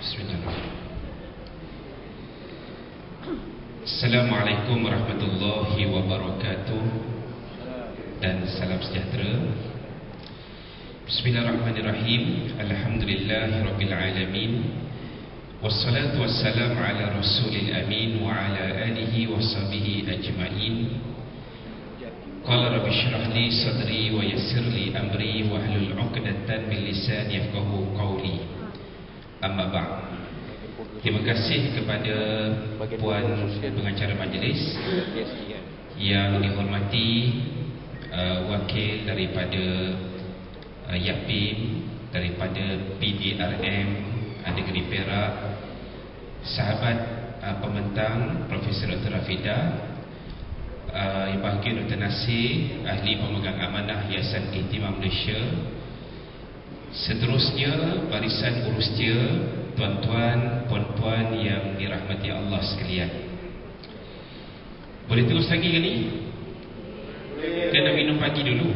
Bismillahirrahmanirrahim. Assalamualaikum warahmatullahi wabarakatuh dan salam sejahtera. Bismillahirrahmanirrahim. Alhamdulillahirabbil alamin. Wassalatu wassalamu ala rasulil amin wa ala alihi washabihi ajmain. Qala rabbi shrah li sadri wa yassir li amri wahlul 'uqdatam min lisani yafqahu qawli. Amma ba'd. Terima kasih kepada puan pengacara majlis yang dihormati, wakil daripada YAPIM, daripada PDRM Negeri Perak, sahabat pembentang Profesor Dr. Rafidah, yang bahagia Dr. Nasir, ahli pemegang amanah Yayasan Ihtimam Malaysia, seterusnya barisan urustia, tuan-tuan, puan-puan yang dirahmati Allah sekalian. Boleh terus lagi ke ni? Boleh. Dia nak minum pagi dulu.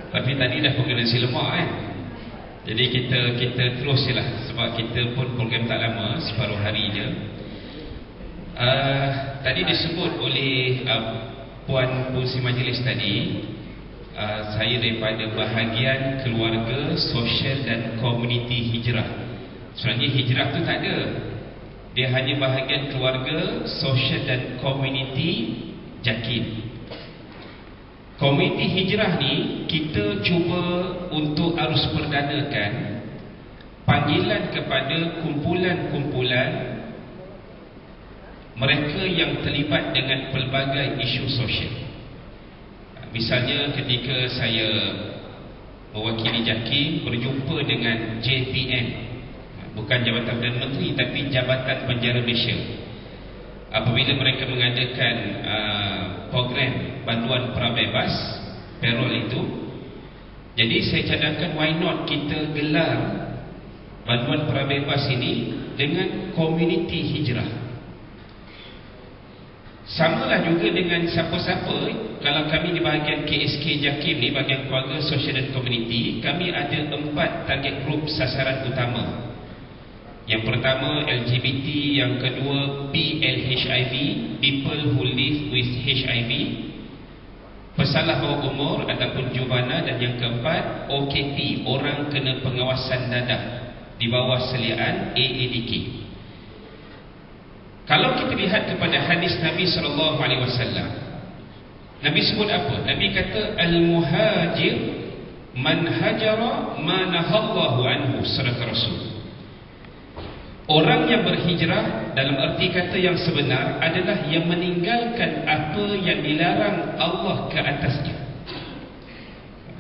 Tapi tadi dah pukul nasi lemak kan. Jadi kita terus je lah, sebab kita pun program tak lama, separuh hari je. Tadi disebut oleh puan pengurusi majlis tadi, saya daripada bahagian keluarga, sosial dan komuniti hijrah. Sebenarnya hijrah tu tak ada. Dia hanya bahagian keluarga, sosial dan komuniti JAKIM. Komuniti hijrah ni kita cuba untuk arus perdanakan panggilan kepada kumpulan-kumpulan mereka yang terlibat dengan pelbagai isu sosial. Misalnya ketika saya mewakili JAKIM berjumpa dengan JPM, bukan Jabatan Perdana Menteri tapi Jabatan Penjara Malaysia, apabila mereka mengadakan program bantuan prabebas parol itu. Jadi saya cadangkan, why not kita gelar bantuan prabebas ini dengan komuniti hijrah. Samalah juga dengan siapa-siapa. Kalau kami di bahagian KSK JAKIM ni, bahagian keluarga, sosial dan komuniti, kami ada 4 target group sasaran utama. Yang pertama LGBT, yang kedua PLHIV, people who live with HIV, pesalah bawah umur ataupun juvana, dan yang keempat OKT, orang kena pengawasan dadah di bawah seliaan AADK. Kalau kita lihat kepada hadis Nabi SAW, Nabi sebut apa? Nabi kata al-muhajir man hajara ma nahallahu anhu, sadaqah Rasul. Orang yang berhijrah dalam arti kata yang sebenar adalah yang meninggalkan apa yang dilarang Allah ke atasnya.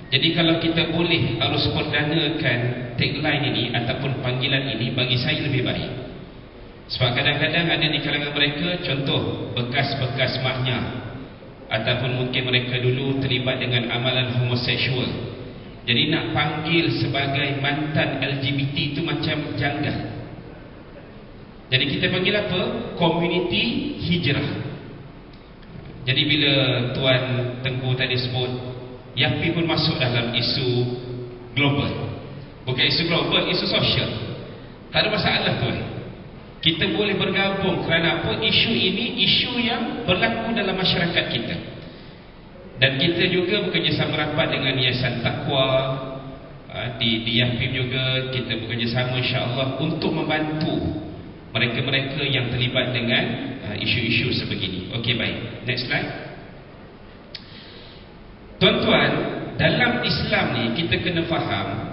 Jadi kalau kita boleh harus perdanakan tagline ini ataupun panggilan ini, bagi saya lebih baik. Sebab kadang-kadang ada di kalangan mereka, contoh bekas-bekas mahnya, ataupun mungkin mereka dulu terlibat dengan amalan homoseksual. Jadi nak panggil sebagai mantan LGBT itu macam janggal. Jadi kita panggil apa? Komuniti hijrah. Jadi bila Tuan Tengku tadi sebut, YAPI pun masuk dalam isu global. Bukan isu global, isu sosial. Tak ada masalah tuan. Kita boleh bergabung kerana apa? Isu ini isu yang berlaku dalam masyarakat kita. Dan kita juga bekerjasama rapat dengan Yayasan Taqwa, di YAPIM juga kita bekerjasama insya-Allah untuk membantu mereka-mereka yang terlibat dengan isu-isu sebegini. Okey, baik. Next slide. Tuan-tuan, dalam Islam ni kita kena faham,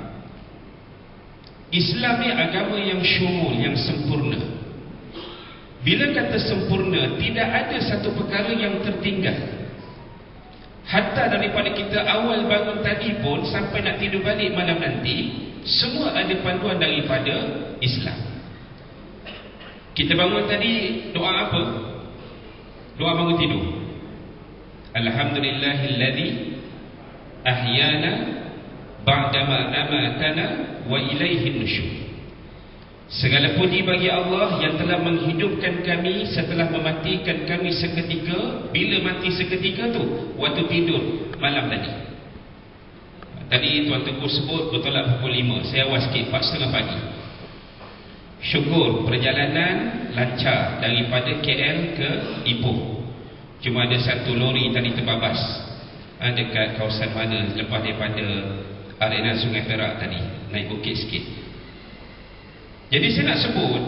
Islam ni agama yang syumul, yang sempurna. Bila kata sempurna, tidak ada satu perkara yang tertinggal. Hatta daripada kita awal bangun tadi pun sampai nak tidur balik malam nanti, semua ada panduan daripada Islam. Kita bangun tadi, doa apa? Doa bangun tidur. Alhamdulillahilladzi ahyana ba'dama amatana wa ilaihin nusyur. Segala puji bagi Allah yang telah menghidupkan kami setelah mematikan kami seketika. Bila mati seketika tu? Waktu tidur malam tadi. Tadi Tuan Tengku sebut bertolak pukul 5. Saya awal sikit, 4.30 pagi. Syukur perjalanan lancar daripada KL ke Ipoh. Cuma ada satu lori tadi terbabas dekat kawasan mana lepas daripada arena Sungai Perak tadi, naik bukit sikit. Jadi saya nak sebut,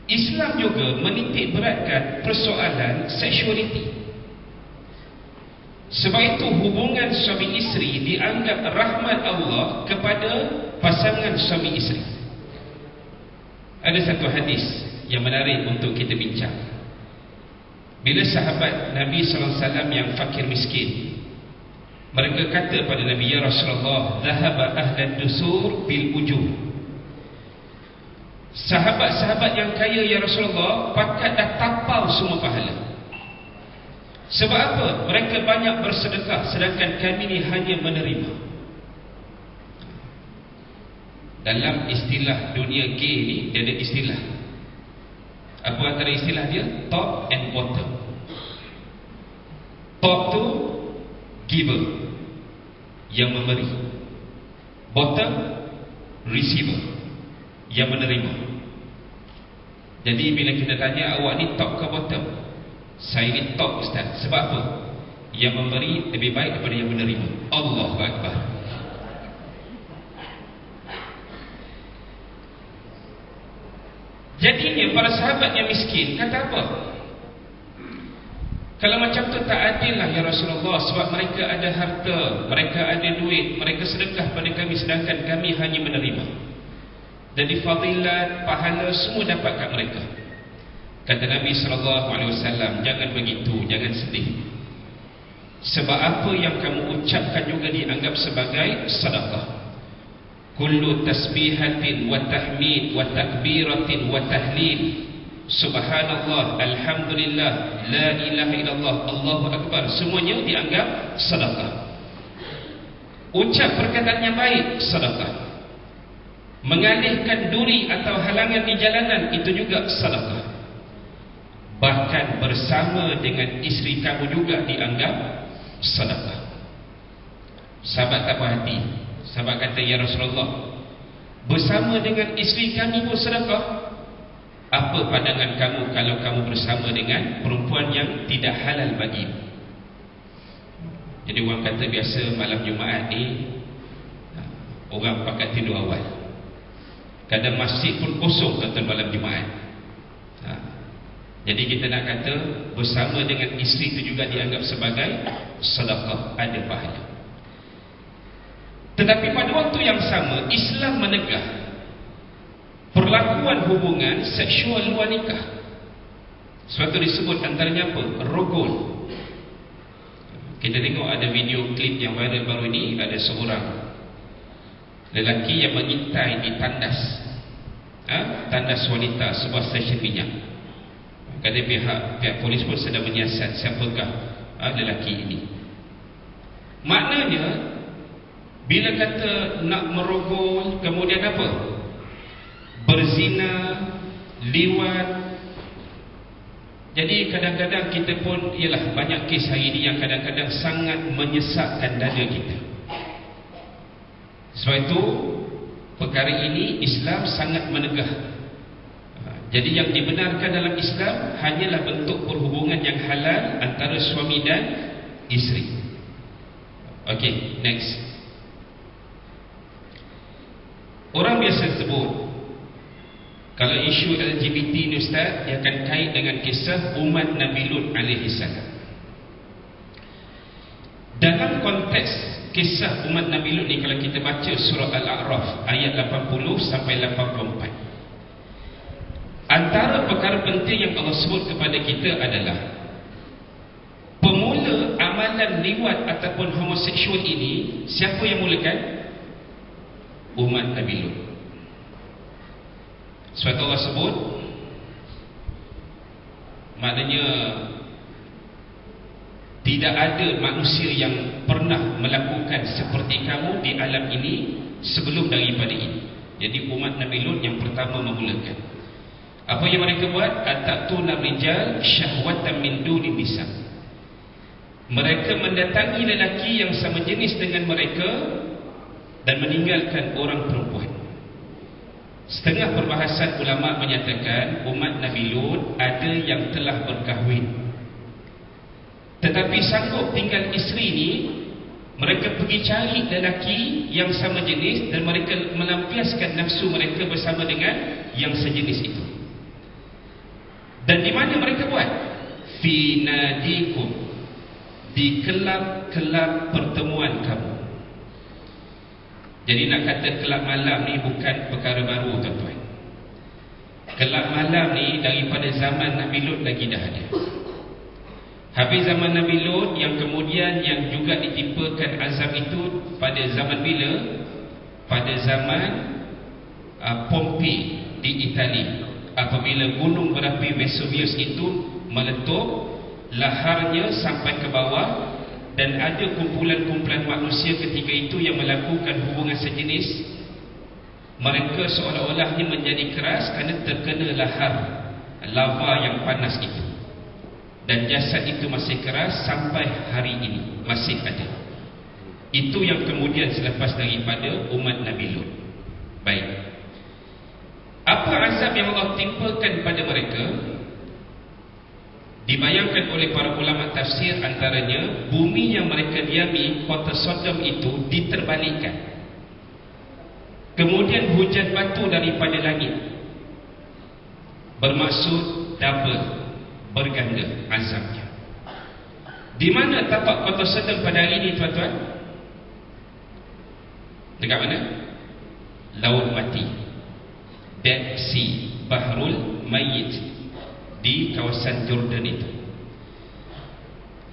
Islam juga menitik beratkan persoalan seksualiti. Sebab itu hubungan suami isteri dianggap rahmat Allah kepada pasangan suami isteri. Ada satu hadis yang menarik untuk kita bincang. Bila sahabat Nabi SAW yang fakir miskin, mereka kata pada Nabi, ya Rasulullah, dhahaba ahlan dusur bil ujur. Sahabat-sahabat yang kaya ya Rasulullah, pakat dah tapau semua pahala. Sebab apa? Mereka banyak bersedekah, sedangkan kami ni hanya menerima. Dalam istilah dunia gay ni, dia ada istilah. Apa antara istilah dia? Top and bottom. Top tu giver, yang memberi. Bottom, receiver, yang menerima. Jadi bila kita tanya, awak ni top ke bottom? Saya ni top, Ustaz. Sebab apa? Yang memberi lebih baik daripada yang menerima. Allahu Akbar. Jadinya para sahabat yang miskin kata apa? Kalau macam tu tak adil lah ya Rasulullah, sebab mereka ada harta, mereka ada duit, mereka sedekah pada kami, sedangkan kami hanya menerima. Jadi fadilat, pahala semua dapat kat mereka. Kata Nabi SAW, jangan begitu, jangan sedih. Sebab apa yang kamu ucapkan juga dianggap sebagai sedekah. Kullu tasbihatin wa tahmid wa takbiratin wa tahlil, subhanallah, alhamdulillah, la ilaha illallah, Allahu Akbar, semuanya dianggap sedekah. Ucap perkataan yang baik, sedekah. Mengalihkan duri atau halangan di jalanan, itu juga sedekah. Bahkan bersama dengan isteri kamu juga dianggap sedekah. Sahabat tak puas hati. Sahabat kata, ya Rasulullah, bersama dengan isteri kami pun sedekah. Apa pandangan kamu kalau kamu bersama dengan perempuan yang tidak halal bagi? Jadi orang kata biasa malam Jumaat ni orang pakat tidur awal. Kadang masjid pun kosong tuan-tuan malam Jumaat. Jadi kita nak kata bersama dengan isteri itu juga dianggap sebagai sedekah, ada pahala. Tetapi pada waktu yang sama, Islam menegah perlakuan hubungan seksual luar nikah. Sebab itu disebut antaranya apa? Rogol. Kita tengok ada video klip yang viral baru ini, ada seorang lelaki yang mengintai di tandas tandas wanita, sebuah stesen minyak. Kata pihak polis pun sedang menyiasat siapakah lelaki ini. Maknanya bila kata nak merogol, kemudian apa? Berzina, liwat. Jadi kadang-kadang kita pun, ialah banyak kes hari ini yang kadang-kadang sangat menyesakkan dada kita. Sebab itu perkara ini Islam sangat menegah. Jadi yang dibenarkan dalam Islam hanyalah bentuk perhubungan yang halal antara suami dan isteri. Okey, next. Orang biasa sebut kalau isu LGBT ni Ustaz, dia akan kait dengan kisah umat Nabi Lut alaihi salam. Dalam konteks kisah umat Nabi Lut ni, kalau kita baca surah Al-A'raf ayat 80 sampai 84, antara perkara penting yang Allah sebut kepada kita adalah pemula amalan liwat ataupun homoseksual ini, siapa yang mulakan? Umat Nabi Lut. Sebab Allah sebut, maknanya tidak ada manusia yang pernah melakukan seperti kamu di alam ini sebelum daripada ini. Jadi umat Nabi Lut yang pertama memulakan. Apa yang mereka buat? Atatuna rijal syahwatan min duni nisa. Mereka mendatangi lelaki yang sama jenis dengan mereka dan meninggalkan orang perempuan. Setengah perbahasan ulama menyatakan umat Nabi Lut ada yang telah berkahwin, tetapi sanggup tinggal isteri ni, mereka pergi cari lelaki yang sama jenis dan mereka melampiaskan nafsu mereka bersama dengan yang sejenis itu. Dan di mana mereka buat? Fi nadikum, di kelab-kelab pertemuan kamu. Jadi nak kata kelab malam ni bukan perkara baru, tuan-tuan. Kelab malam ni daripada zaman Nabi Lut lagi dah ada. Habis zaman Nabi Lut, yang kemudian yang juga ditimpakan azab itu pada zaman bila? Pada zaman Pompei di Itali. Apabila gunung berapi Vesuvius itu meletup, laharnya sampai ke bawah, dan ada kumpulan-kumpulan manusia ketika itu yang melakukan hubungan sejenis. Mereka seolah-olahnya menjadi keras kerana terkena lahar lava yang panas itu, dan jasad itu masih keras sampai hari ini masih ada. Itu yang kemudian selepas daripada umat Nabi Lut. Baik, apa azab yang Allah timpakan pada mereka? Dibayangkan oleh para ulama tafsir, antaranya bumi yang mereka diami, kota Sodom itu diterbalikkan. Kemudian hujan batu daripada langit, bermaksud double, berganda azabnya. Di mana tapak kota Sodom pada hari ini, tuan-tuan? Dekat mana? Laut Mati, Dead Sea, Bahrul Mayyit, di kawasan Jordan itu.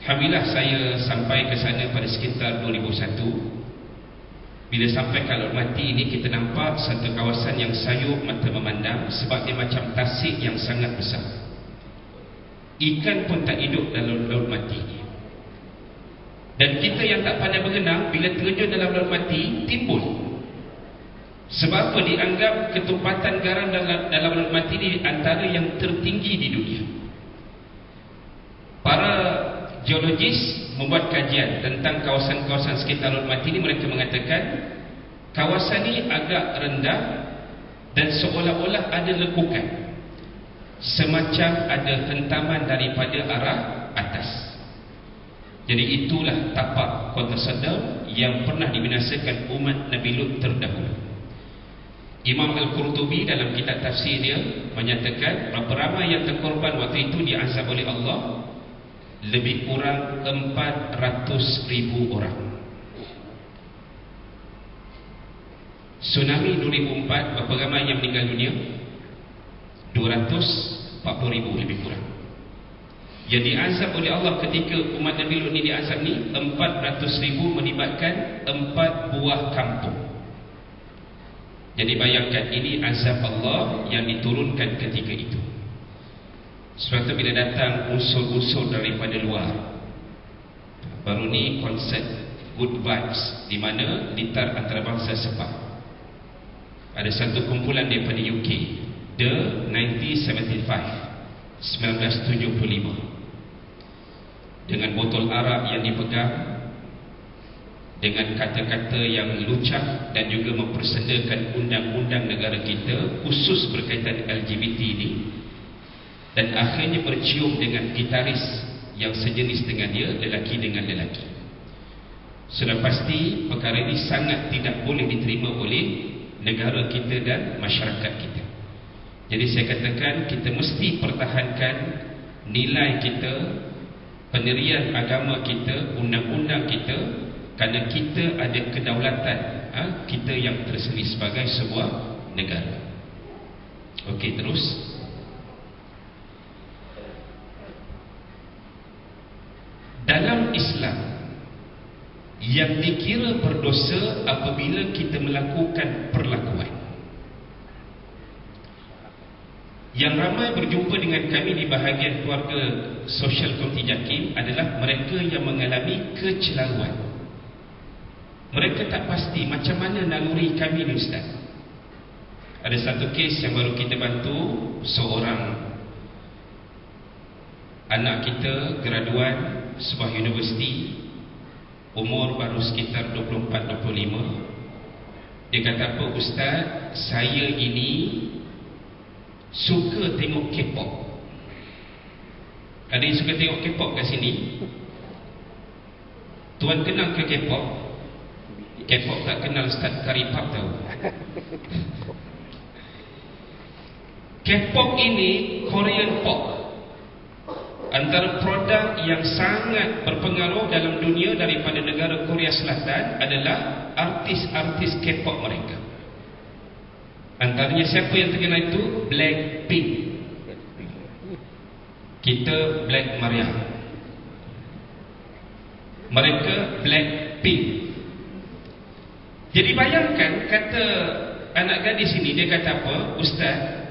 Alhamdulillah saya sampai ke sana pada sekitar 2001. Bila sampai ke Laut Mati ini, kita nampak satu kawasan yang sayup mata memandang, sebab dia macam tasik yang sangat besar. Ikan pun tak hidup dalam Laut Mati ini. Dan kita yang tak pandai berenang, bila terjun dalam Laut Mati, timbul. Sebab apa? Dianggap ketumpatan garam dalam Laut Mati ini antara yang tertinggi di dunia. Para geologis membuat kajian tentang kawasan-kawasan sekitar Laut Mati ini. Mereka mengatakan kawasan ini agak rendah dan seolah-olah ada lekukan, semacam ada hentaman daripada arah atas. Jadi itulah tapak kota Sodom yang pernah dibinasakan umat Nabi Lut terdahulu. Imam Al-Qurtubi dalam kitab tafsir dia menyatakan berapa ramai yang terkorban waktu itu diazab oleh Allah? Lebih kurang 400,000 orang. Tsunami 2004, berapa ramai yang meninggal dunia? 240,000 lebih kurang. Yang diazab oleh Allah ketika umat Nabi Lut ni diazab ni 400,000, melibatkan 4 buah kampung. Jadi bayangkan, ini azab Allah yang diturunkan ketika itu. Sebab itu bila datang unsur-unsur daripada luar, baru ni konsep good vibes, di mana litar antarabangsa sebab ada satu kumpulan daripada UK, The 1975, dengan botol arak yang dipegang, dengan kata-kata yang lucah dan juga mempersendakan undang-undang negara kita khusus berkaitan LGBT ini, dan akhirnya bercium dengan gitaris yang sejenis dengan dia, lelaki dengan lelaki. Sudah pasti perkara ini sangat tidak boleh diterima oleh negara kita dan masyarakat kita. Jadi saya katakan kita mesti pertahankan nilai kita, pendirian agama kita, undang-undang kita, kerana kita ada kedaulatan kita yang tersendiri sebagai sebuah negara. Okey, terus. Dalam Islam, yang dikira berdosa apabila kita melakukan perlakuan. Yang ramai berjumpa dengan kami di bahagian keluarga Social Komiti Jakim adalah mereka yang mengalami kecelaruan. Mereka tak pasti macam mana naluri kami ni, Ustaz. Ada satu kes yang baru kita bantu, seorang anak kita graduan sebuah universiti, umur baru sekitar 24-25, Dia kata apa, Ustaz, saya ini suka tengok K-pop. Ada yang suka tengok K-pop kat sini? Tuan kenal ke K-pop? K-pop tak kenal, Ustaz Karipap tahu. K-pop ini Korean pop, antara produk yang sangat berpengaruh dalam dunia daripada negara Korea Selatan adalah artis-artis K-pop mereka. Antaranya siapa yang terkenal itu? Blackpink. Kita Black Maria, mereka Blackpink. Jadi bayangkan, kata anak gadis ini, dia kata apa, Ustaz,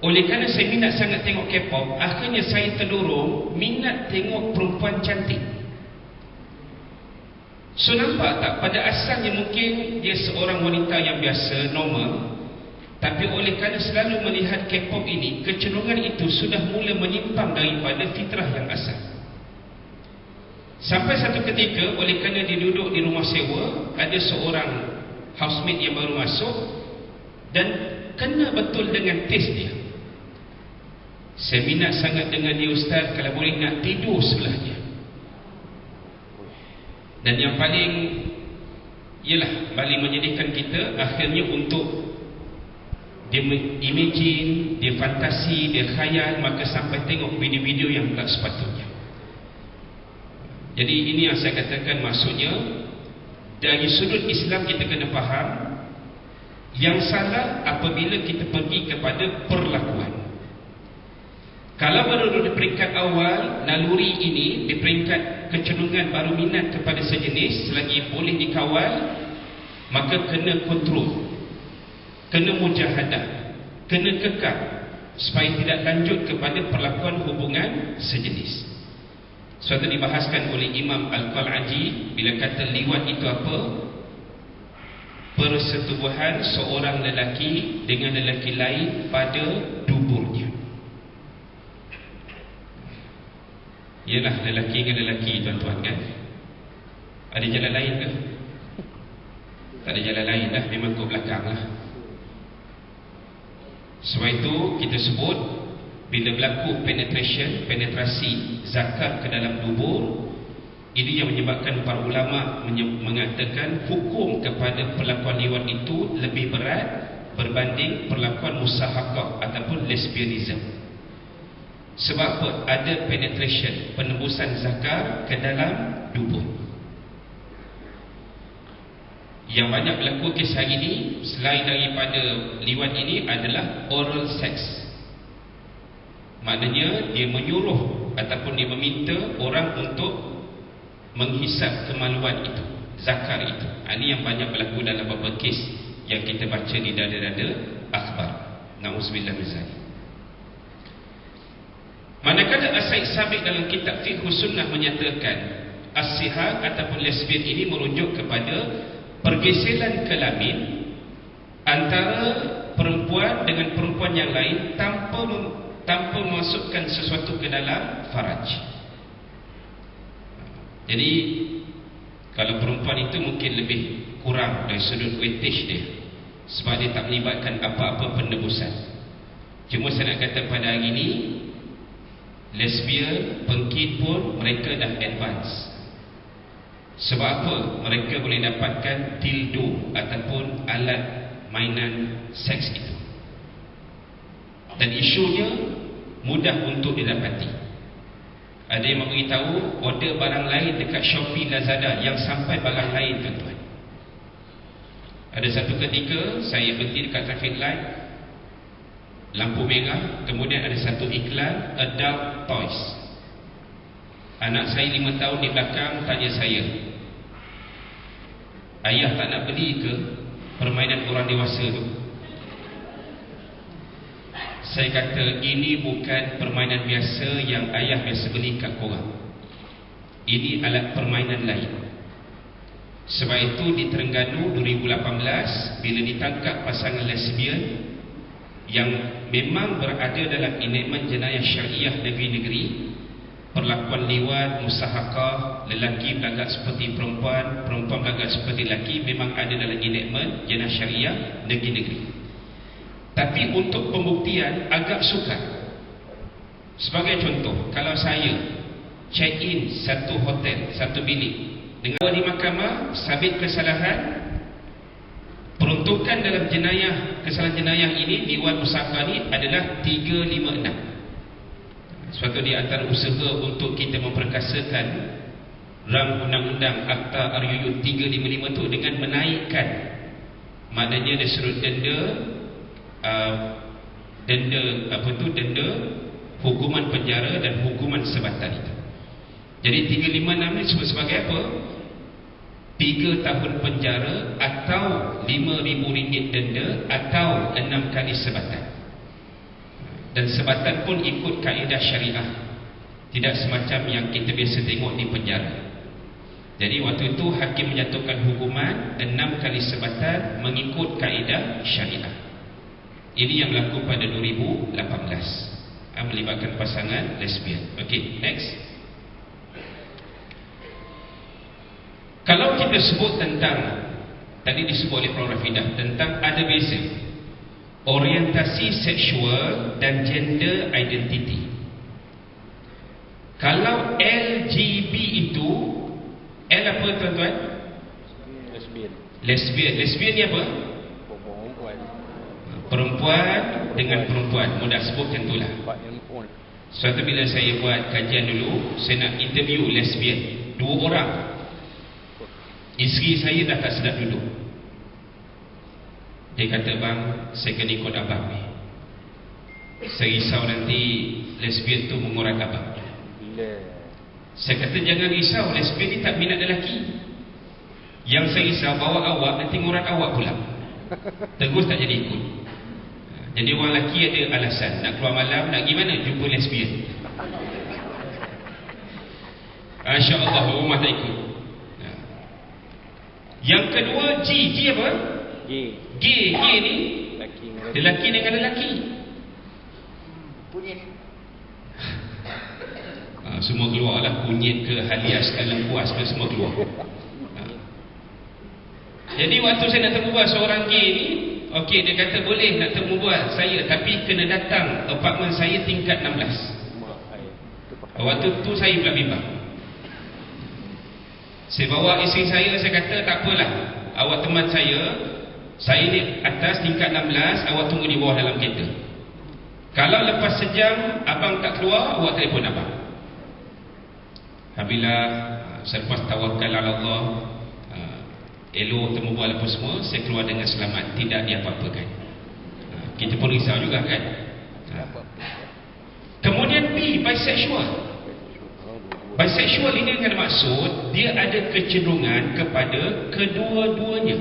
oleh kerana saya minat sangat tengok K-pop, akhirnya saya terdorong minat tengok perempuan cantik. So nampak tak, pada asalnya mungkin dia seorang wanita yang biasa, normal, tapi oleh kerana selalu melihat K-pop ini, kecenderungan itu sudah mula menyimpang daripada fitrah yang asal. Sampai satu ketika, oleh kerana dia duduk di rumah sewa, ada seorang housemate yang baru masuk dan kena betul dengan taste dia. Saya minat sangat dengan dia, Ustaz, kalau boleh nak tidur sebelahnya. Dan yang paling menyedihkan kita, akhirnya untuk dia imagine, dia fantasi, dia khayal, maka sampai tengok video-video yang tak sepatutnya. Jadi ini yang saya katakan, maksudnya dari sudut Islam kita kena faham, yang salah apabila kita pergi kepada perlakuan. Kalau baru di peringkat awal, naluri ini di peringkat kecenderungan baru minat kepada sejenis, selagi boleh dikawal, maka kena kontrol, kena mujahadah, kena kekal, supaya tidak lanjut kepada perlakuan hubungan sejenis. Suatu dibahaskan oleh Imam Al-Qal'aji, bila kata liwat itu apa? Persetubuhan seorang lelaki dengan lelaki lain pada duburnya. Ialah lelaki dengan lelaki, tuan-tuan, kan? Ada jalan lain ke? Tak ada jalan lain dah, memang ke belakang lah. Sebab itu kita sebut, bila berlaku penetrasi zakar ke dalam dubur, ini yang menyebabkan para ulama mengatakan hukum kepada perlakuan liwat itu lebih berat berbanding perlakuan musahakah ataupun lesbianism. Sebab apa? Ada penetration, penembusan zakar ke dalam dubur. Yang banyak berlaku kes hari ini, selain daripada liwat ini, adalah oral sex. Maknanya dia menyuruh ataupun dia meminta orang untuk menghisap kemaluan itu, zakar itu. Ini yang banyak berlaku dalam beberapa kes yang kita baca di dada-dada akhbar. Na'udzubillah min zalik. Manakala As-Said Sabiq dalam kitab Fiqh Sunnah menyatakan as-sihar ataupun lesbian ini merujuk kepada pergeseran kelamin antara perempuan dengan perempuan yang lain tanpa memasukkan sesuatu ke dalam faraj. Jadi kalau perempuan itu mungkin lebih kurang dari sudut fetish dia, sebab dia tak melibatkan apa-apa penebusan. Cuma saya nak kata pada hari ini, lesbian, pengkit pun mereka dah advance. Sebab apa? Mereka boleh dapatkan dildo ataupun alat mainan seks itu, dan isunya mudah untuk didapati. Ada yang memberitahu order barang lain dekat Shopee, Lazada yang sampai barang lain, tuan-tuan. Ada satu ketika saya berhenti dekat traffic light, lampu merah, kemudian ada satu iklan adult toys. Anak saya 5 tahun di belakang tanya saya, ayah tak nak beli ke permainan orang dewasa tu? Saya kata, ini bukan permainan biasa yang ayah biasa beli kat korang. Ini alat permainan lain. Sebab itu di Terengganu 2018, bila ditangkap pasangan lesbian yang memang berada dalam enakmen jenayah syariah negeri-negeri, perlakuan liwat, musahakah, lelaki berlagak seperti perempuan, perempuan berlagak seperti lelaki, memang ada dalam enactment jenayah syariah negeri-negeri. Tapi untuk pembuktian agak sukar. Sebagai contoh, kalau saya check in satu hotel, satu bilik dengan di mahkamah, sabit kesalahan, peruntukan dalam kesalahan jenayah ini, diwan musahakah ini adalah 356. Suatu di antara usaha untuk kita memperkasakan rang undang-undang Akta RUU 355 itu dengan menaikkan, maknanya dari sudut denda hukuman penjara dan hukuman sebatan itu. Jadi 356 ini disebut sebagai apa? 3 tahun penjara atau RM5,000 denda atau 6 kali sebatan. Dan sebatan pun ikut kaedah syariah, tidak semacam yang kita biasa tengok di penjara. Jadi waktu itu hakim menjatuhkan hukuman 6 kali sebatan mengikut kaedah syariah. Ini yang berlaku pada 2018, melibatkan pasangan lesbian. Okey, next. Kalau kita sebut tentang, tadi disebut oleh Prof. Rafidah, tentang ada beza orientasi seksual dan gender identity. Kalau LGB itu, L apa tuan-tuan? Lesbian ni apa? Perempuan dengan perempuan. Mudah sebut macam itulah. Suatu bila saya buat kajian dulu, saya nak interview lesbian 2 orang. Isteri saya dah tak sedap duduk. Dia kata, bang, saya kena ikut abang ni. Saya risau nanti lesbian tu mengurat abang. Saya kata, jangan risau, lesbian ni tak minat lelaki. Yang saya risau, bawa awak nanti mengurat awak pula. Terus tak jadi ikut. Jadi orang lelaki ada alasan, nak keluar malam, nak pergi mana? Jumpa lesbian. Masya Allah, rumah tak ikut. Yang kedua, G apa? G ni lelaki dengan lelaki. Kunyit. Semua keluar lah, kunyit ke halias ke lempuas ke semua keluar. Jadi waktu saya nak temu bual seorang G ni, okey, dia kata boleh nak temu bual saya, tapi kena datang apartmen saya tingkat 16. Waktu tu saya pula bimbang. Saya bawa isteri saya kata tak apalah, awak teman saya di atas tingkat 16, awak tunggu di bawah dalam kereta. Kalau lepas sejam abang tak keluar, awak telefon abang. Alhamdulillah, selepas tawakal ala Allah, elok temu bual apa semua, saya keluar dengan selamat, tidak diapa-apakan. Kita pun risau juga kan. Kemudian B, bisexual. Bisexual ini dengan maksud dia ada kecenderungan kepada kedua-duanya.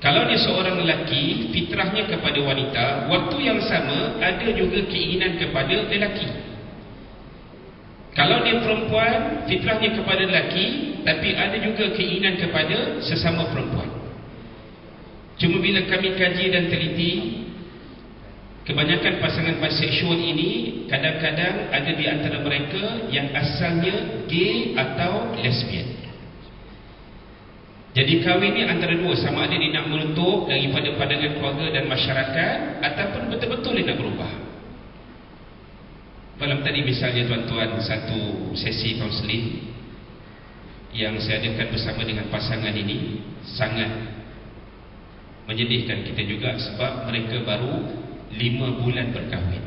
Kalau dia seorang lelaki, fitrahnya kepada wanita, waktu yang sama ada juga keinginan kepada lelaki. Kalau dia perempuan, fitrahnya kepada lelaki, tapi ada juga keinginan kepada sesama perempuan. Cuma bila kami kaji dan teliti, kebanyakan pasangan biseksual ini kadang-kadang ada di antara mereka yang asalnya gay atau lesbian. Jadi kahwin ni antara dua, sama ada dia nak menutup daripada pandangan keluarga dan masyarakat, ataupun betul-betul dia nak berubah. Malam tadi misalnya tuan-tuan, satu sesi kaunseling yang saya adakan bersama dengan pasangan ini sangat menyedihkan kita juga, sebab mereka baru 5 bulan berkahwin.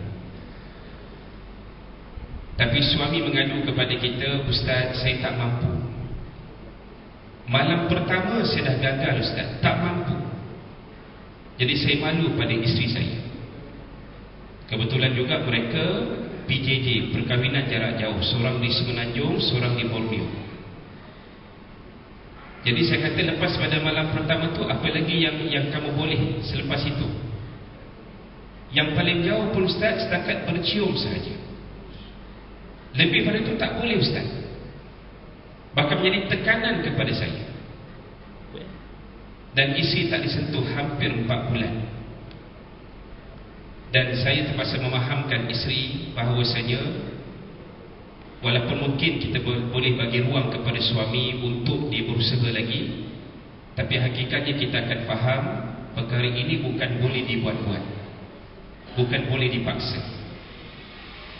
Tapi suami mengadu kepada kita, Ustaz, saya tak mampu. Malam pertama saya dah gagal, Ustaz, tak mampu. Jadi saya malu pada isteri saya. Kebetulan juga mereka PJJ, perkahwinan jarak jauh, seorang di Semenanjung, seorang di Borneo. Jadi saya kata, lepas pada malam pertama tu, apa lagi yang kamu boleh selepas itu? Yang paling jauh pun Ustaz, setakat bercium sahaja. Lebih pada itu tak boleh, Ustaz. Bahkan menjadi tekanan kepada saya. Dan isteri tak disentuh hampir 4 bulan. Dan saya terpaksa memahamkan isteri bahawasanya walaupun mungkin kita boleh bagi ruang kepada suami untuk dia berusaha lagi, tapi hakikatnya kita akan faham perkara ini bukan boleh dibuat-buat, bukan boleh dipaksa.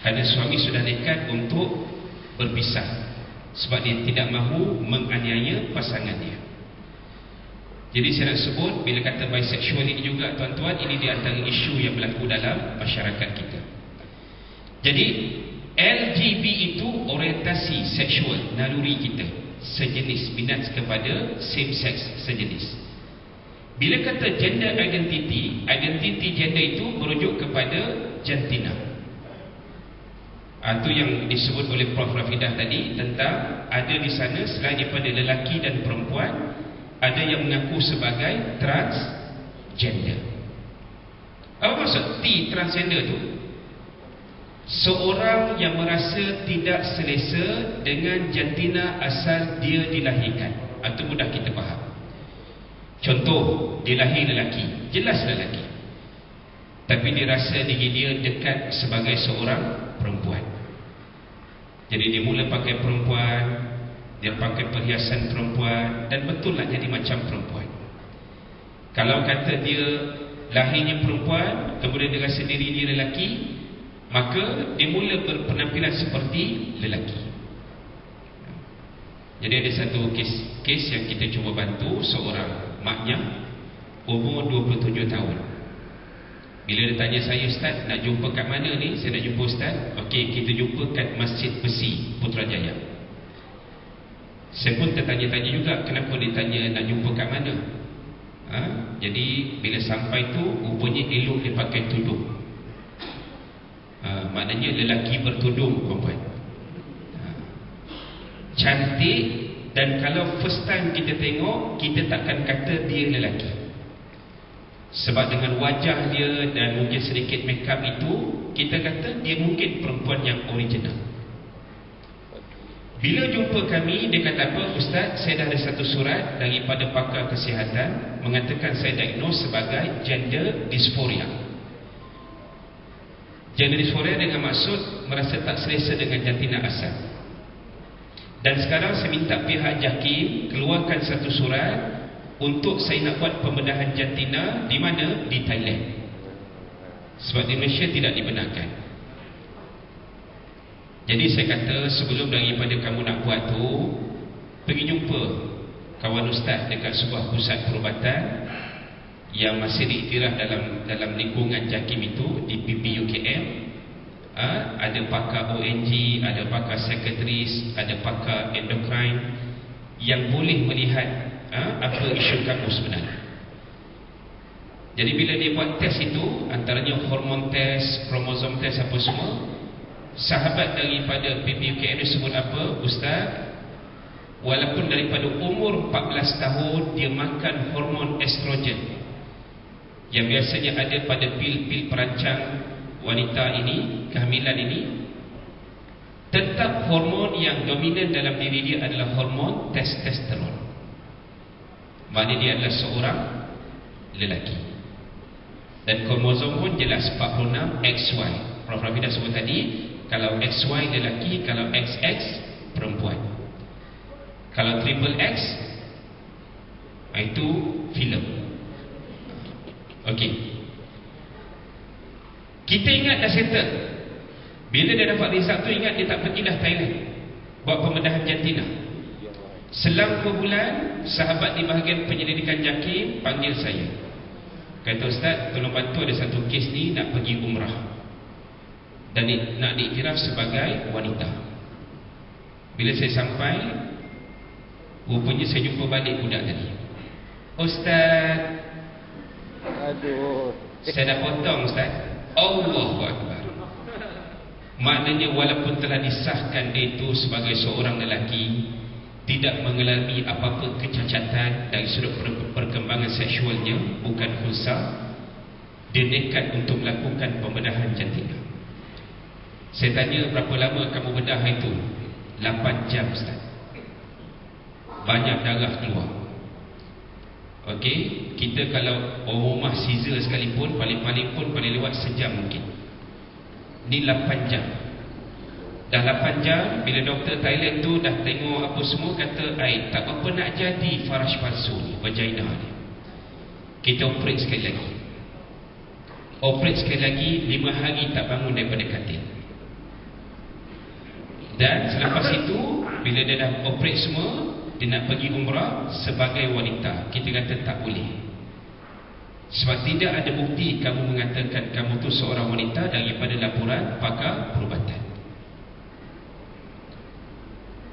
Kerana suami sudah nekat untuk berpisah sebab dia tidak mahu menganiaya pasangannya. Jadi saya nak sebut, bila kata bisexual ini juga tuan-tuan, ini di antara isu yang berlaku dalam masyarakat kita. Jadi LGB itu orientasi seksual naluri kita, sejenis, minat kepada same sex, sejenis. Bila kata gender identity, identity gender itu merujuk kepada jantina. Itu yang disebut oleh Prof. Rafidah tadi, tentang ada di sana selain daripada lelaki dan perempuan, ada yang mengaku sebagai transgender. Apa maksud T transgender tu? Seorang yang merasa tidak selesa dengan jantina asal dia dilahirkan. Itu mudah kita faham. Contoh, dia lahir lelaki, jelas lelaki, tapi dia rasa diri dia dekat sebagai seorang perempuan. Jadi dia mula pakai perempuan, dia pakai perhiasan perempuan, dan betul lah jadi macam perempuan. Kalau kata dia lahirnya perempuan, kemudian dia rasa diri dia lelaki, maka dia mula berpenampilan seperti lelaki. Jadi ada satu kes yang kita cuba bantu, seorang maknya umur 27 tahun. Bila dia tanya saya, Ustaz, nak jumpa kat mana ni? Saya nak jumpa Ustaz. Okey, kita jumpa kat Masjid Besi, Putrajaya. Saya pun tertanya-tanya juga, kenapa dia tanya nak jumpa kat mana? Jadi bila sampai tu, rupanya elok dia pakai tudung. Maknanya lelaki bertudung, perempuan. Cantik, dan kalau first time kita tengok, kita takkan kata dia lelaki. Sebab dengan wajah dia dan mungkin sedikit make up itu, kita kata dia mungkin perempuan yang original. Bila jumpa kami, dia kata apa? Ustaz, saya dah ada satu surat daripada pakar kesihatan mengatakan saya diagnose sebagai gender dysphoria. Gender dysphoria dengan maksud merasa tak selesa dengan jantina asal. Dan sekarang saya minta pihak JAKIM keluarkan satu surat untuk saya nak buat pembedahan jantina. Di mana? Di Thailand. Sebab di Malaysia tidak dibenarkan. Jadi saya kata, sebelum daripada kamu nak buat tu, pergi jumpa kawan ustaz dekat sebuah pusat perubatan yang masih diiktiraf dalam lingkungan JAKIM itu, di PPUKM. Ada pakar ONG, ada pakar sekretaris, ada pakar endokrine yang boleh melihat apa isu kamu sebenarnya. Jadi bila dia buat test itu, antaranya hormon test, kromosom test, apa semua, sahabat daripada PPUKM dia sebut apa? Ustaz, walaupun daripada umur 14 tahun dia makan hormon estrogen yang biasanya ada pada pil-pil perancang wanita ini, kehamilan ini, tetap hormon yang dominan dalam diri dia adalah hormon testosteron. Maknanya dia adalah seorang lelaki. Dan kromosom pun jelas 46 XY. Prof. Rafidah sebut tadi, kalau XY lelaki, kalau XX perempuan. Kalau triple X, itu filem. Okey. Kita ingat dah settle. Bila dia dapat result tu, ingat dia tak pergi dah Thailand buat pembedahan jantina. Selang 2 bulan, sahabat di bahagian penyelidikan JAKIM panggil saya. Kata, Ustaz, tolong bantu, ada satu kes ni nak pergi umrah dan nak diiktiraf sebagai wanita. Bila saya sampai, rupanya saya jumpa balik budak tadi. Ustaz, aduh, saya dah potong Ustaz. Allahu Akbar. Maknanya walaupun telah disahkan dia itu sebagai seorang lelaki, tidak mengalami apa-apa kecacatan dari sudut perkembangan seksualnya, bukan khunsa, dia nekat untuk melakukan pembedahan jantina. Saya tanya, berapa lama kamu bedah itu? 8 jam Ustaz. Banyak darah keluar. Okey, kita kalau rumah Caesar sekalipun, paling-paling pun paling lewat sejam mungkin. Ni 8 jam. Dah 8 jam, bila doktor Thailand tu dah tengok apa semua, kata, tak apa nak jadi Faraj palsu ni, vagina ni. Kita operate sekali lagi. Operate sekali lagi, 5 hari tak bangun daripada katil. Dan selepas itu, bila dia dah operate semua, dia nak pergi umrah sebagai wanita. Kita kata tak boleh. Sebab tidak ada bukti kamu mengatakan kamu tu seorang wanita daripada laporan pakar perubatan.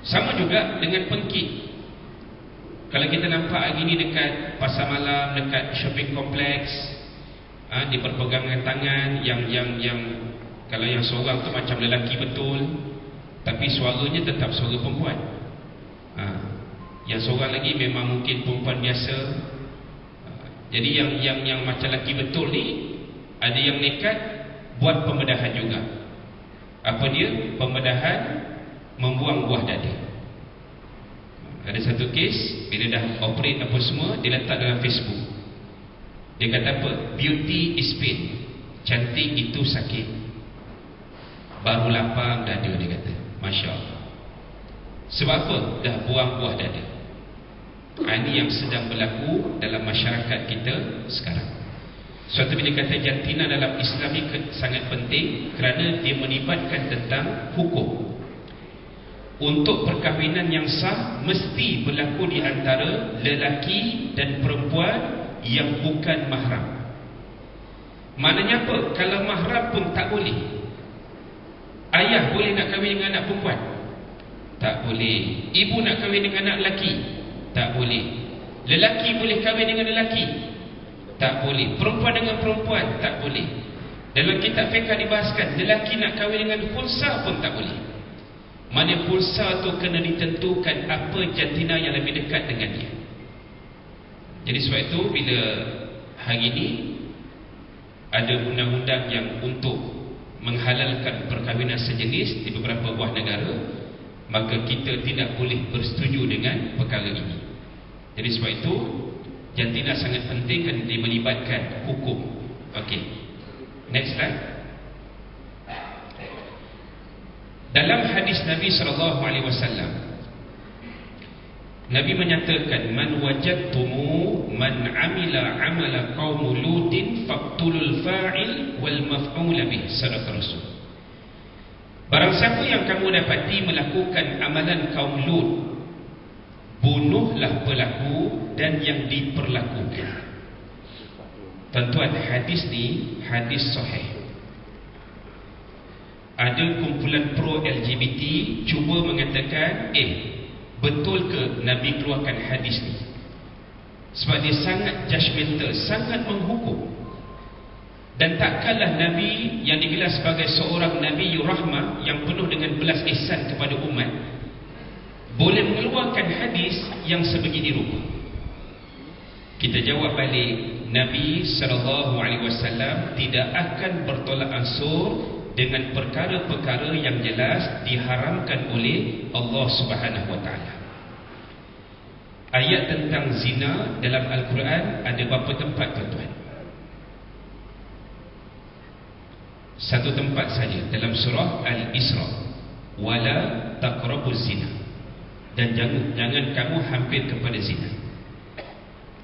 Sama juga dengan pengkit. Kalau kita nampak hari ni dekat pasar malam, dekat shopping kompleks, di perpegangan tangan yang kalau yang seorang tu macam lelaki betul, tapi suaranya tetap suara perempuan. Yang seorang lagi memang mungkin perempuan biasa. Jadi yang macam lelaki betul ni, ada yang nekat buat pembedahan juga. Apa dia? Pembedahan membuang buah dada. Ada satu kes, bila dah operate apa semua, dia letak dalam Facebook. Dia kata apa? Beauty is pain. Cantik itu sakit. Baru lapang dada, dia kata. Masya Allah. Sebab apa? Dah buang buah dada. Ini yang sedang berlaku dalam masyarakat kita sekarang. Suatu bila kata jantina dalam Islam ini sangat penting, kerana dia melibatkan tentang hukum. Untuk perkahwinan yang sah, mesti berlaku di antara lelaki dan perempuan yang bukan mahram. Maknanya apa? Kalau mahram pun tak boleh. Ayah boleh nak kahwin dengan anak perempuan? Tak boleh. Ibu nak kahwin dengan anak lelaki? Tak boleh. Lelaki boleh kahwin dengan lelaki? Tak boleh. Perempuan dengan perempuan? Tak boleh. Dalam kitab fiqh dibahaskan, lelaki nak kahwin dengan pulsa pun tak boleh. Mana pulsa tu kena ditentukan apa jantina yang lebih dekat dengan dia. Jadi sebab itu bila hari ini ada undang-undang yang untuk menghalalkan perkahwinan sejenis di beberapa buah negara, maka kita tidak boleh bersetuju dengan perkara ini. Jadi sebab itu jantina sangat penting kan dia melibatkan hukum. Okey. Next slide. Dalam hadis Nabi SAW, Nabi menyatakan, man wajadtumu man amila amala qaum lutin faqtulul fa'il wal maf'ul bih. Sadaqah Rasul. Barang siapa yang kamu dapati melakukan amalan kaum Lut, bunuhlah pelaku dan yang diperlakukan. Tuan-tuan, hadis ni hadis sahih. Ada kumpulan pro LGBT cuba mengatakan, betul ke Nabi keluarkan hadis ni? Sebab dia sangat judgemental, sangat menghukum. Dan takkanlah Nabi yang digelar sebagai seorang Nabi Rahmah yang penuh dengan belas ihsan kepada umat boleh mengeluarkan hadis yang sebegini rupa. Kita jawab balik, Nabi SAW tidak akan bertolak ansur dengan perkara-perkara yang jelas diharamkan oleh Allah Subhanahu Wa Taala. Ayat tentang zina dalam Al-Quran ada berapa tempat, tuan-tuan? Satu tempat saja, dalam surah Al-Isra. Wala taqrabuz zina. Dan jangan kamu hampir kepada zina.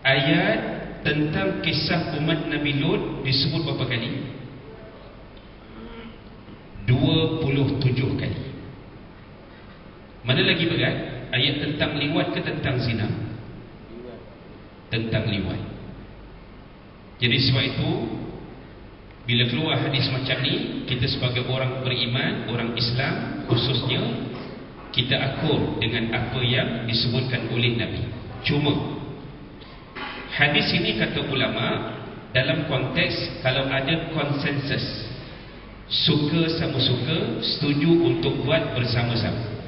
Ayat tentang kisah umat Nabi Lut disebut berapa kali? 27 kali. Mana lagi berat? Ayat tentang liwat ke tentang zina? Tentang liwat. Jadi sebab itu, bila keluar hadis macam ni, kita sebagai orang beriman, orang Islam khususnya, kita akur dengan apa yang disebutkan oleh Nabi. Cuma hadis ini kata ulama, dalam konteks kalau ada konsensus, suka sama suka, setuju untuk buat bersama-sama.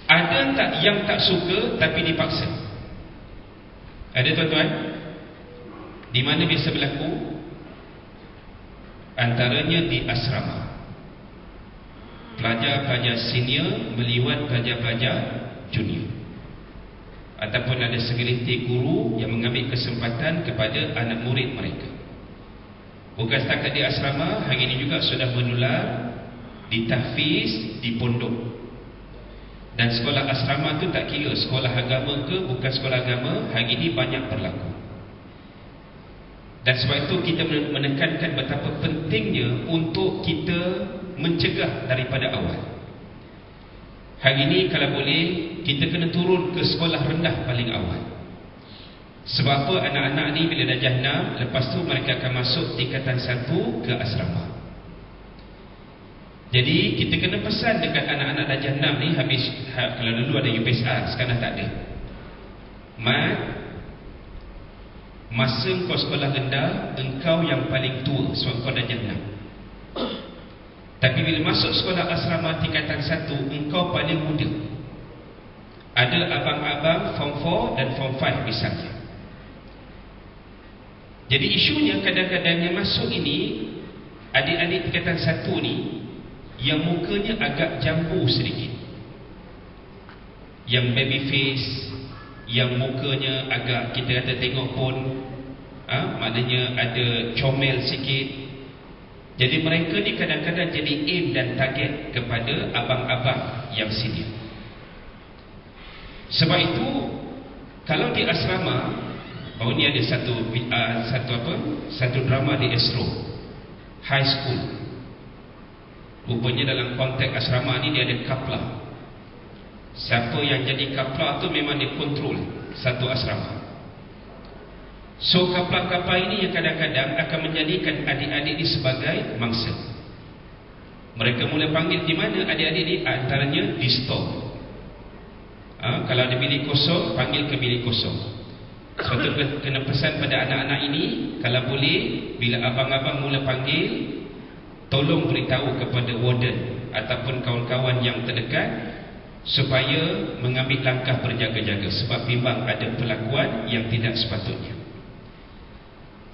Ada tak yang tak suka tapi dipaksa? Ada, tuan-tuan? Di mana biasa berlaku? Antaranya di asrama. Pelajar-pelajar senior meliwat pelajar-pelajar junior. Ataupun ada segelintir guru yang mengambil kesempatan kepada anak murid mereka. Bukan setakat di asrama, hari ini juga sudah menular ditahfiz di pondok. Dan sekolah asrama tu tak kira sekolah agama ke bukan sekolah agama, hari ini banyak berlaku. Dan sebab itu kita menekankan betapa pentingnya untuk kita mencegah daripada awal. Hari ini kalau boleh kita kena turun ke sekolah rendah paling awal. Sebab apa? Anak-anak ni bila darjah 6, lepas tu mereka akan masuk tingkatan 1 ke asrama. Jadi kita kena pesan dekat anak-anak darjah 6 ni habis kalau dulu ada UPSR, sekarang tak ada. Masa kau sekolah rendah, engkau yang paling tua sebab kau darjah 6. Tapi bila masuk sekolah asrama tingkatan 1, engkau paling muda. Ada abang-abang form 4 dan form 5 misalnya. Jadi isunya kadang-kadang yang masuk ini, adik-adik tingkatan 1 ni yang mukanya agak jambu sedikit, yang baby face, yang mukanya agak kita kata tengok pun maknanya ada comel sikit. Jadi mereka ni kadang-kadang jadi aim dan target kepada abang-abang yang senior. Sebab itu kalau di asrama, baru ni ada satu drama di Astro High School. Rupanya dalam konteks asrama ni dia ada kapla. Siapa yang jadi kapla tu memang dia kontrol satu asrama. So kapla-kapla ini yang kadang-kadang akan menjadikan adik-adik ni sebagai mangsa. Mereka mula panggil di mana adik-adik ni, antaranya di store. Kalau ada bilik kosong, panggil ke bilik kosong. Sebab tu kena pesan pada anak-anak ini, kalau boleh bila abang-abang mula panggil, tolong beritahu kepada warden ataupun kawan-kawan yang terdekat supaya mengambil langkah berjaga-jaga sebab bimbang ada perlakuan yang tidak sepatutnya.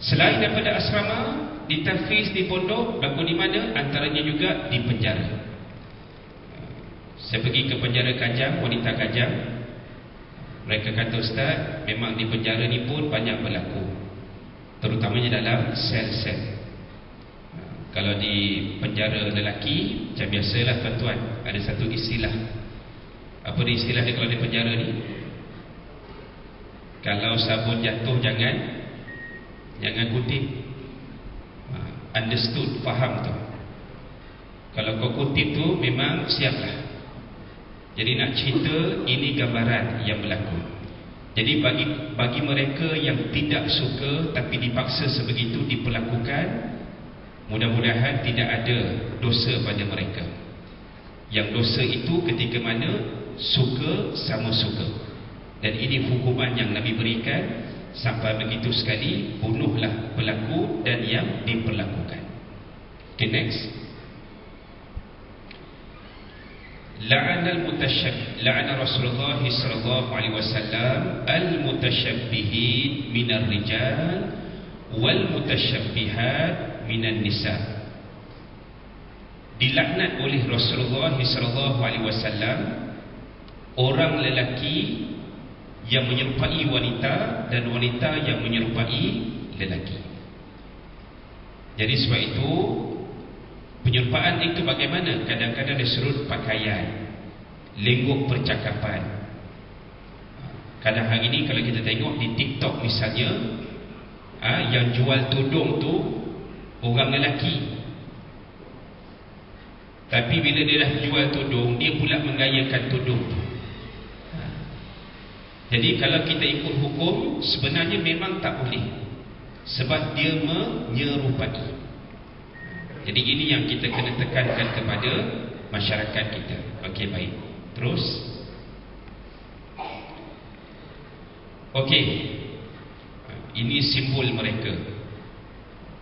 Selain daripada asrama, ditahfiz di pondok, berlaku di mana? Antaranya juga di penjara. Saya pergi ke penjara Kajang, wanita Kajang. Mereka kata, Ustaz, memang di penjara ni pun banyak berlaku, terutamanya dalam sel-sel. Kalau di penjara lelaki, macam biasalah tuan-tuan, ada satu istilah. Apa dia istilah dia kalau di penjara ni? Kalau sabun jatuh jangan kutip. Understood, faham tu. Kalau kau kutip tu memang siaplah. Jadi nak cerita, ini gambaran yang berlaku. Jadi bagi mereka yang tidak suka tapi dipaksa sebegitu diperlakukan, mudah-mudahan tidak ada dosa pada mereka. Yang dosa itu ketika mana suka sama suka. Dan ini hukuman yang Nabi berikan. Sampai begitu sekali, bunuhlah pelaku dan yang diperlakukan. Okay, next. La'ana Rasulullah sallallahu alaihi wasallam al-mutashabbihin minar rijal wal mutashabbihat minan nisa. Dilaknat oleh Rasulullah sallallahu alaihi wasallam orang lelaki yang menyerupai wanita dan wanita yang menyerupai lelaki. Jadi sebab itu penyerupaan itu bagaimana? Kadang-kadang dari sudut pakaian, lenggok percakapan. Kadang hari ini kalau kita tengok di TikTok misalnya, yang jual tudung tu orang lelaki. Tapi bila dia dah jual tudung, dia pula menggayakan tudung tu. Jadi kalau kita ikut hukum, sebenarnya memang tak boleh, sebab dia menyerupai. Jadi ini yang kita kena tekankan kepada masyarakat kita. Okey, baik. Terus. Okey. Ini simbol mereka.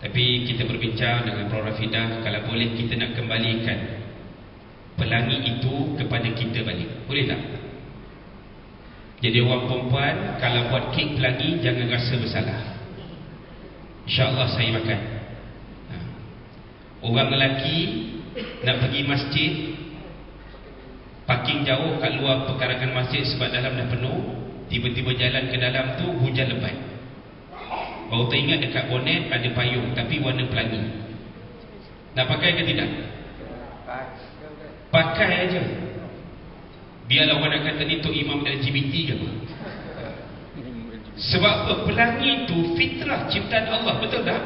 Tapi kita berbincang dengan Prof. Rafidah, kalau boleh kita nak kembalikan pelangi itu kepada kita balik. Boleh tak? Jadi orang perempuan kalau buat kek pelangi, jangan rasa bersalah. InsyaAllah saya makan. Orang lelaki nak pergi masjid, parking jauh kat luar perkarangan masjid sebab dalam dah penuh, tiba-tiba jalan ke dalam tu hujan lebat. Baru teringat dekat bonet ada payung tapi warna pelangi. Nak pakai ke tidak? Pakai aja. Biarlah orang nak kata ni Tok Imam LGBT ke apa. Sebab apa? Pelangi itu fitrah ciptaan Allah, betul tak?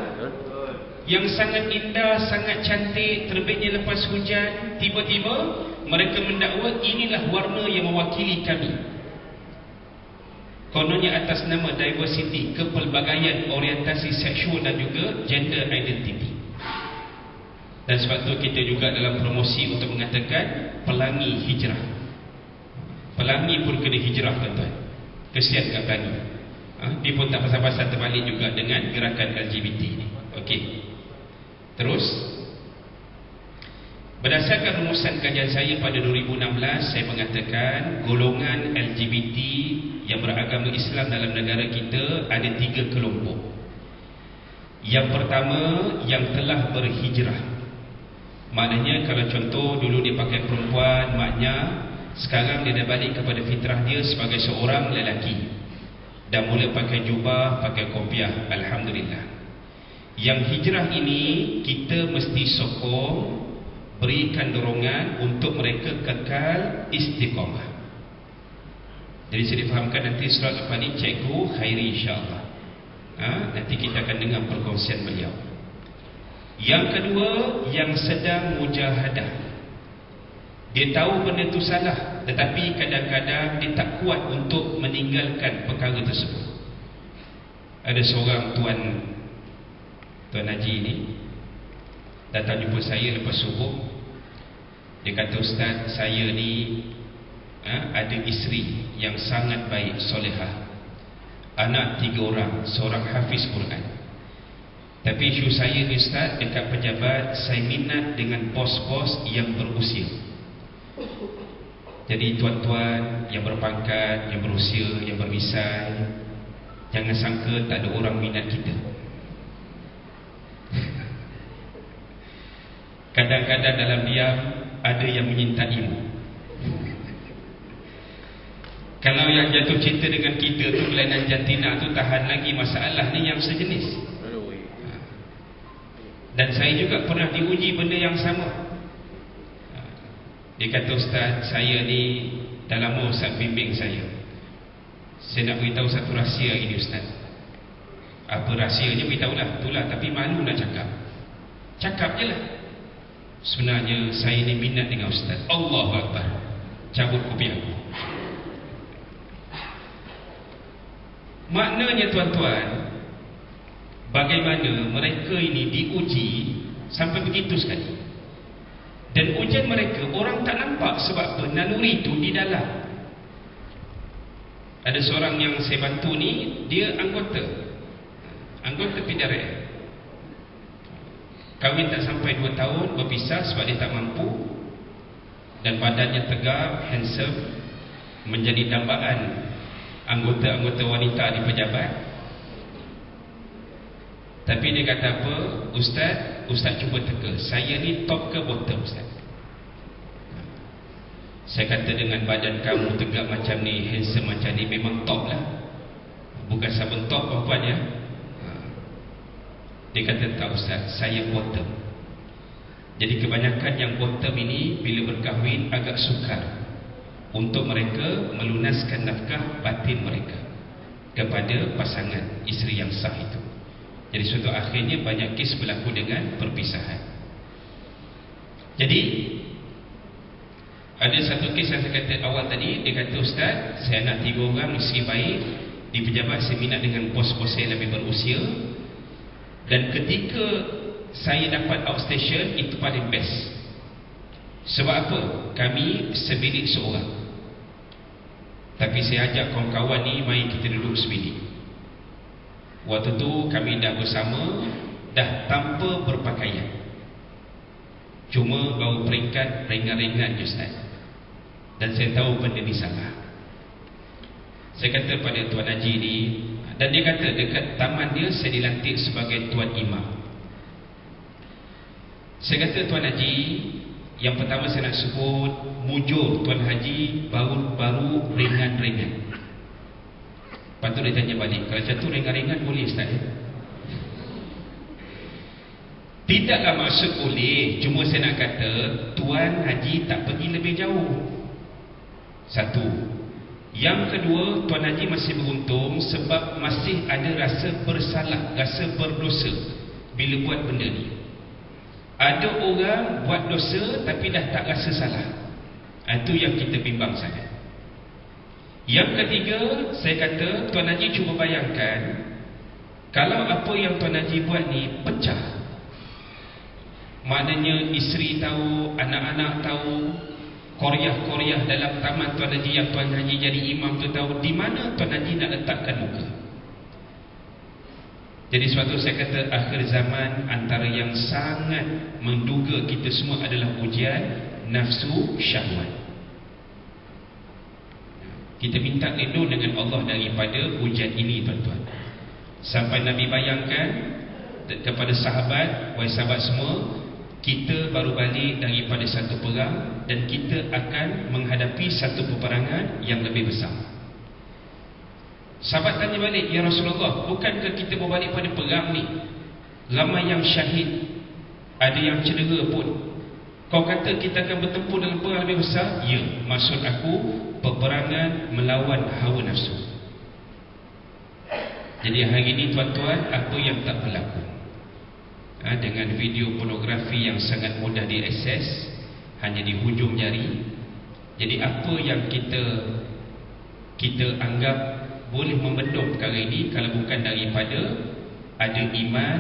Yang sangat indah, sangat cantik, terbitnya lepas hujan, tiba-tiba mereka mendakwa inilah warna yang mewakili kami. Kononnya atas nama diversity, kepelbagaian orientasi seksual dan juga gender identity. Dan sebab tu kita juga dalam promosi untuk mengatakan pelangi hijrah. Pelangi pun kena hijrah, tuan-tuan. Kesian kat pelangi. Dia pun tak pasal-pasal terbalik juga dengan gerakan LGBT ni. Okey. Terus, berdasarkan rumusan kajian saya pada 2016, saya mengatakan golongan LGBT yang beragama Islam dalam negara kita ada 3 kelompok. Yang pertama, yang telah berhijrah. Maknanya kalau contoh dulu dia pakai perempuan, maknya sekarang dia dah balik kepada fitrah dia sebagai seorang lelaki dan mula pakai jubah, pakai kopiah. Alhamdulillah. Yang hijrah ini kita mesti sokong, berikan dorongan untuk mereka kekal istiqamah. Jadi saya difahamkan nanti surat lepas ni Cikgu Khairi insyaAllah. Nanti kita akan dengar perkongsian beliau. Yang kedua, yang sedang mujahadah. Dia tahu benda itu salah, tetapi kadang-kadang dia tak kuat untuk meninggalkan perkara tersebut. Ada seorang Tuan Haji ni datang jumpa saya lepas subuh. Dia kata, Ustaz, saya ni ada isteri yang sangat baik, solehah, anak 3 orang, seorang hafiz Quran. Tapi isu saya ni Ustaz, dekat pejabat saya minat dengan bos-bos yang berusia. Jadi tuan-tuan yang berpangkat, yang berusia, yang bermisai, jangan sangka tak ada orang minat kita. Kadang-kadang dalam diam ada yang menyintaimu. Kalau yang jatuh cinta dengan kita tu, kelainan jantina tu, tahan lagi masalah ni yang sejenis. Dan saya juga pernah diuji benda yang sama. Dia kata, Ustaz, saya ni dah lama Ustaz bimbing saya. Saya nak beritahu satu rahsia ini Ustaz. Apa rahsianya? Beritahulah. Itulah, tapi malu nak cakap. Cakap je lah. Sebenarnya saya ni minat dengan Ustaz. Allahu Akbar. Cabut kopi aku. Maknanya tuan-tuan, bagaimana mereka ini diuji sampai begitu sekali. Dan ujian mereka orang tak nampak sebab naluri itu di dalam. Ada seorang yang saya bantu ni, dia anggota PDRM. Kahwin tak sampai 2 tahun, berpisah sebab dia tak mampu. Dan badannya tegap, handsome, menjadi dambaan anggota-anggota wanita di pejabat. Tapi dia kata apa? Ustaz cuba teka, saya ni top ke bottom Ustaz? Saya kata, dengan badan kamu tegak macam ni, handsome macam ni, memang top lah. Bukan sabun top apa ya? Dia kata, tak Ustaz, saya bottom. Jadi kebanyakan yang bottom ini bila berkahwin agak sukar untuk mereka melunaskan nafkah batin mereka kepada pasangan isteri yang sah itu. Jadi suatu akhirnya banyak kes berlaku dengan perpisahan. Jadi ada satu kes yang saya kata awal tadi. Dia kata, Ustaz, saya nak 3 orang isteri baik di pejabat, saya minat dengan bos-bos saya lebih berusia. Dan ketika saya dapat outstation, itu paling best. Sebab apa? Kami sebilik seorang. Tapi saya ajak kawan-kawan ni, mari kita duduk sebilik. Waktu tu kami dah bersama, dah tanpa berpakaian, cuma bawa peringkat ringan-ringan je Ustaz. Dan saya tahu benda ni salah. Saya kata pada Tuan Haji ni, dan dia kata dekat taman dia saya dilantik sebagai Tuan Imam. Saya kata, Tuan Haji, yang pertama saya nak sebut mujur Tuan Haji baru ringan-ringan. Lepas tu dia tanya balik, kalau macam tu ringan-ringan boleh Ustaz ya? Tidaklah maksud boleh, cuma saya nak kata Tuan Haji tak pergi lebih jauh. Satu. Yang kedua, Tuan Haji masih beruntung sebab masih ada rasa bersalah, rasa berdosa bila buat benda ni. Ada orang buat dosa tapi dah tak rasa salah. Itu yang kita bimbang sangat. Yang ketiga, saya kata Tuan Haji cuba bayangkan, kalau apa yang Tuan Haji buat ni pecah, maknanya isteri tahu, anak-anak tahu, Koryah dalam taman Tuan Haji yang Tuan Haji jadi imam tu tahu, di mana Tuan Haji nak letakkan muka. Jadi suatu saya kata akhir zaman antara yang sangat menduga kita semua adalah ujian nafsu syahwat. Kita minta lindung dengan Allah daripada ujian ini, tuan-tuan. Sampai Nabi bayangkan kepada sahabat, wahai sahabat semua, kita baru balik daripada satu perang dan kita akan menghadapi satu peperangan yang lebih besar. Sahabat tanya balik, ya Rasulullah, bukankah kita berbalik pada perang ni? Ramai yang syahid, ada yang cedera pun. Kau kata kita akan bertempur dalam perang lebih besar? Ya, maksud aku peperangan melawan hawa nafsu. Jadi hari ini tuan-tuan, apa yang tak berlaku? Dengan video pornografi yang sangat mudah diakses, hanya di hujung jari. Jadi apa yang kita anggap boleh membendung perkara ini kalau bukan daripada ada iman,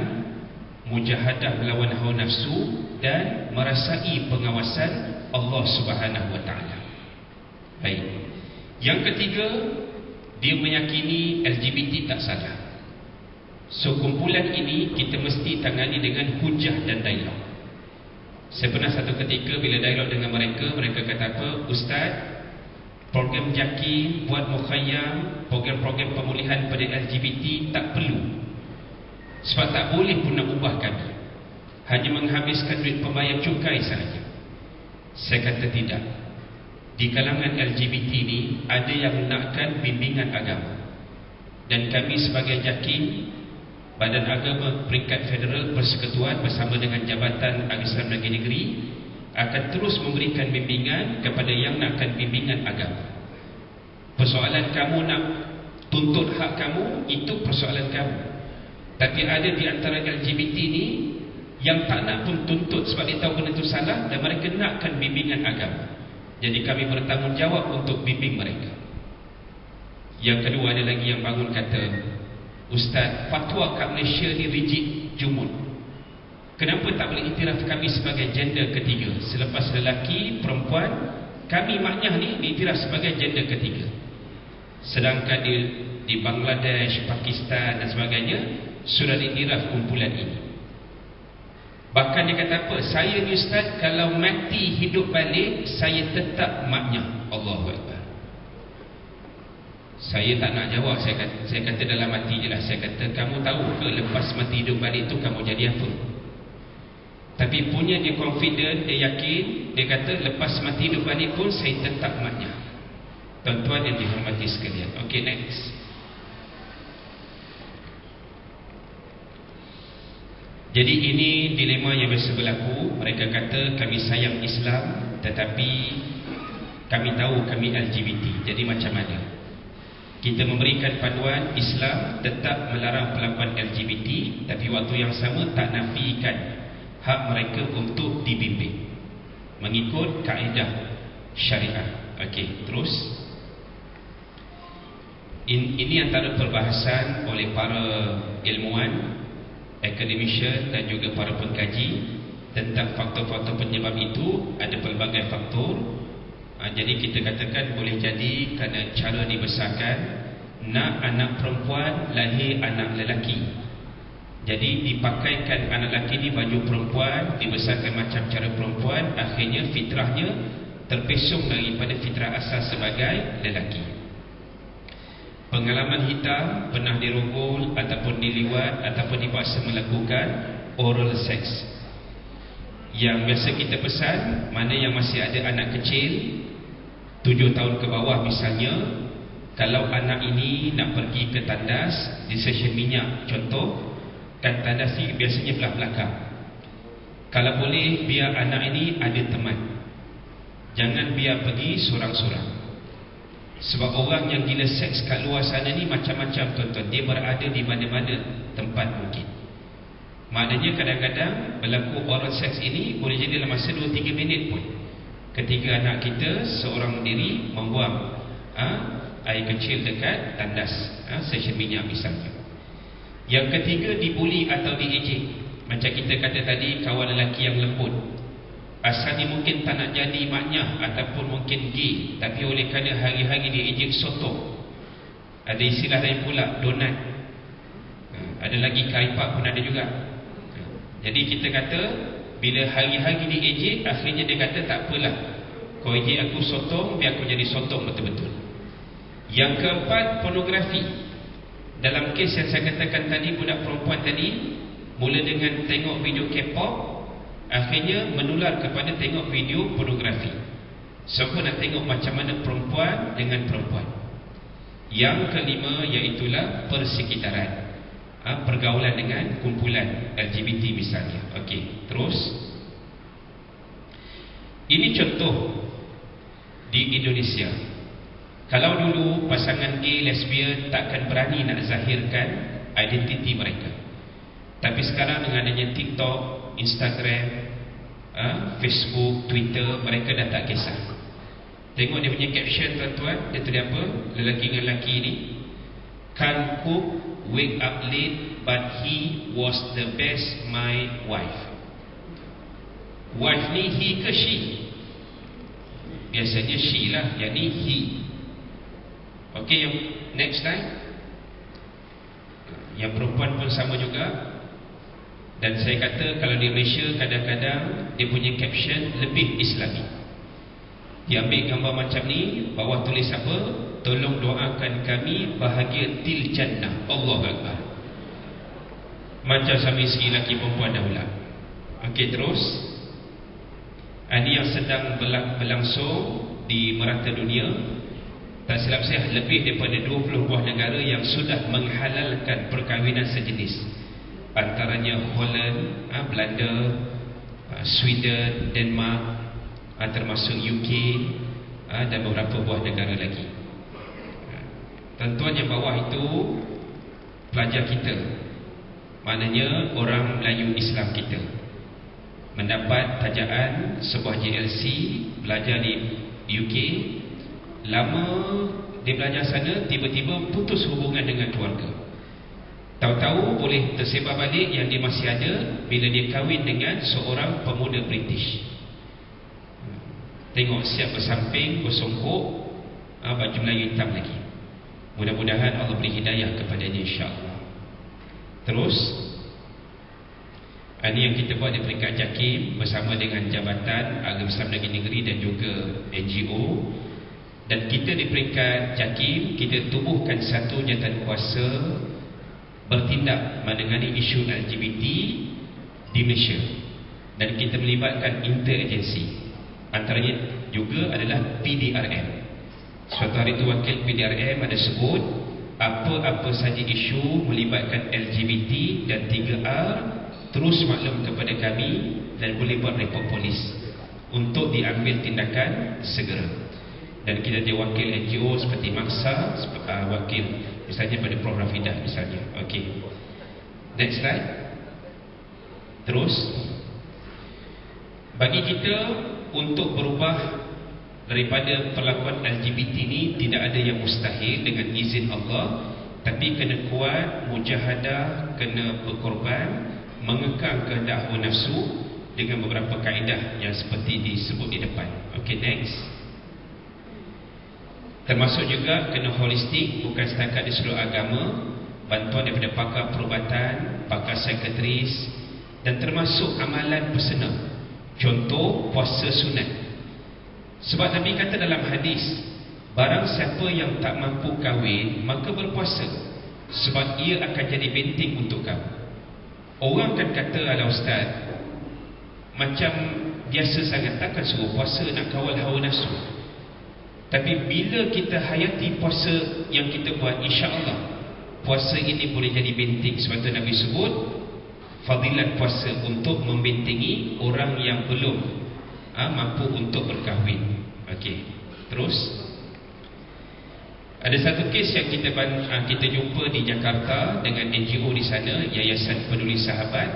mujahadah melawan hawa nafsu dan merasai pengawasan Allah Subhanahu wa taala. Baik. Yang ketiga, dia meyakini LGBT tak salah. So kumpulan ini kita mesti tangani dengan hujah dan dialog. Saya pernah satu ketika bila dialog dengan mereka, mereka kata apa? Ustaz, program JAKI buat mukhayyam, program-program pemulihan pada LGBT tak perlu. Sebab tak boleh pun nak ubah kami, hanya menghabiskan duit pembayar cukai sahaja. Saya kata tidak. Di kalangan LGBT ni ada yang nakkan bimbingan agama. Dan kami sebagai JAKI, Badan Agama Peringkat Federal Persekutuan bersama dengan Jabatan Al-Islam Negeri akan terus memberikan bimbingan kepada yang nakkan bimbingan agama. Persoalan kamu nak tuntut hak kamu, itu persoalan kamu. Tapi ada di antara LGBT ni yang tak nak pun tuntut sebab dia tahu benda itu salah dan mereka nakkan bimbingan agama. Jadi kami bertanggungjawab untuk bimbing mereka. Yang kedua, ada lagi yang bangun kata, Ustaz, fatwa kat Malaysia ni rigid, jumud. Kenapa tak boleh iktiraf kami sebagai gender ketiga? Selepas lelaki, perempuan, kami maknyah ni diiktiraf sebagai gender ketiga. Sedangkan di Bangladesh, Pakistan dan sebagainya sudah diiktiraf kumpulan ini. Bahkan dia kata apa? Saya ni Ustaz, kalau mati hidup balik, saya tetap maknyah. Allahu Akbar. Saya tak nak jawab. Saya kata dalam hati je lah. Saya kata, kamu tahu ke lepas mati hidup balik tu kamu jadi apa? Tapi punya dia confident, dia yakin. Dia kata lepas mati hidup balik pun saya tetap maknyah. Tuan-tuan yang dihormati sekalian. Okay, next. Jadi ini dilema yang biasa berlaku. Mereka kata kami sayang Islam, tetapi kami tahu kami LGBT. Jadi macam mana? Kita memberikan panduan Islam tetap melarang perlakuan LGBT, tapi waktu yang sama tak nafikan hak mereka untuk dibimbing mengikut kaedah syariah. Okey, terus. Ini antara perbahasan oleh para ilmuwan, academician dan juga para pengkaji tentang faktor-faktor penyebab itu. Ada pelbagai faktor. Jadi kita katakan boleh jadi kerana cara dibesarkan, nak anak perempuan lahir anak lelaki, jadi dipakaikan anak lelaki ni baju perempuan, dibesarkan macam cara perempuan, akhirnya fitrahnya terpesong daripada fitrah asal sebagai lelaki. Pengalaman hitam, pernah dirogol ataupun diliwat ataupun dipaksa melakukan oral sex. Yang biasa kita pesan, mana yang masih ada anak kecil 7 tahun ke bawah misalnya, kalau anak ini nak pergi ke tandas di stesen minyak contoh, kan tandas ni biasanya belah belakang. Kalau boleh biar anak ini ada teman. Jangan biar pergi sorang-sorang. Sebab orang yang gila seks kat luar sana ni macam-macam tuan-tuan. Dia berada di mana-mana tempat mungkin. Maknanya kadang-kadang berlaku oral seks ini boleh jadi dalam masa 2-3 minit pun. Ketika anak kita seorang diri membuang air kecil dekat tandas, stesen minyak misalnya. Yang ketiga, dibuli atau diejek. Macam kita kata tadi, kawan lelaki yang lembut, asalnya mungkin tak nak jadi maknya ataupun mungkin gay, tapi oleh kerana hari-hari dia ejek sotong. Ada istilah lain pula, donat. Ada lagi karipak pun ada juga. Jadi kita kata bila hari-hari dia ejek, akhirnya dia kata tak apalah, kau ejek aku sotong, biar aku jadi sotong betul-betul. Yang keempat, pornografi. Dalam kes yang saya katakan tadi, budak perempuan tadi mula dengan tengok video K-pop, akhirnya menular kepada tengok video pornografi. Siapa nak tengok macam mana perempuan dengan perempuan. Yang kelima iaitulah persekitaran, pergaulan dengan kumpulan LGBT misalnya. Okey, terus. Ini contoh di Indonesia. Kalau dulu pasangan gay, lesbian takkan berani nak zahirkan identiti mereka. Tapi sekarang dengan adanya TikTok, Instagram, Facebook, Twitter, mereka dah tak kisah. Tengok dia punya caption tuan-tuan, dia tulis apa? Lelaki dengan lelaki ni, can't cook, wake up late, but he was the best my wife. Wife ni he ke she? Biasanya she lah, yang ni he. Okey, yang next slide. Yang perempuan pun sama juga. Dan saya kata kalau di Malaysia kadang-kadang dia punya caption lebih Islami. Dia ambil gambar macam ni, bawah tulis apa? Tolong doakan kami bahagia til jannah. Allahu Akbar. Macam suami isteri, lelaki perempuan dahulu. Okey, terus. Ini yang sedang berlangsung di merata dunia. Tak silap saya, lebih daripada 20 buah negara yang sudah menghalalkan perkahwinan sejenis. Antaranya Holland, Belanda, Sweden, Denmark, termasuk UK, dan beberapa buah negara lagi. Tuan-tuan yang bawah itu pelajar kita, maknanya orang Melayu Islam kita, mendapat tajaan sebuah JLC, belajar di UK. Lama dia belajar sana, tiba-tiba putus hubungan dengan keluarga. Tahu-tahu boleh tersebar balik yang dia masih ada bila dia kahwin dengan seorang pemuda British. Tengok, siap bersamping, bersongkok, baju Melayu hitam lagi. Mudah-mudahan Allah beri hidayah kepadanya, insya-Allah. Terus, ini yang kita buat di peringkat JAKIM bersama dengan Jabatan Agama Islam Negeri dan juga NGO. Dan kita di peringkat JAKIM, kita tubuhkan satu jawatan kuasa bertindak menangani isu LGBT di Malaysia. Dan kita melibatkan interagensi. Antaranya juga adalah PDRM. Suatu hari itu wakil PDRM ada sebut apa-apa saja isu melibatkan LGBT dan 3R, terus maklum kepada kami dan boleh buat report polis untuk diambil tindakan segera. Dan kita ada wakil NGO seperti Maksa, wakil misalnya pada Prof. Rafidah misalnya. Okey, next slide. Terus, bagi kita untuk berubah daripada perlakuan LGBT ini, tidak ada yang mustahil dengan izin Allah. Tapi kena kuat, mujahadah, kena berkorban, mengekang kehendak hawa nafsu dengan beberapa kaedah yang seperti disebut di depan. Okey, next. Termasuk juga kena holistik, bukan setakat di seluruh agama, bantuan daripada pakar perubatan, pakar psikiatris, dan termasuk amalan personal. Contoh, puasa sunat. Sebab Nabi kata dalam hadis, barang siapa yang tak mampu kahwin, maka berpuasa, sebab ia akan jadi benteng untuk kamu. Orang kan kata, alah ustaz, macam biasa sangat, takkan suruh puasa nak kawal hawa nafsu. Tapi bila kita hayati puasa yang kita buat, insya-Allah puasa ini boleh jadi benteng. Sebab tu Nabi sebut, fadilat puasa untuk membentengi orang yang belum mampu untuk berkahwin. Okey, terus ada satu kes yang kita jumpa di Jakarta dengan NGO di sana, Yayasan Peduli Sahabat.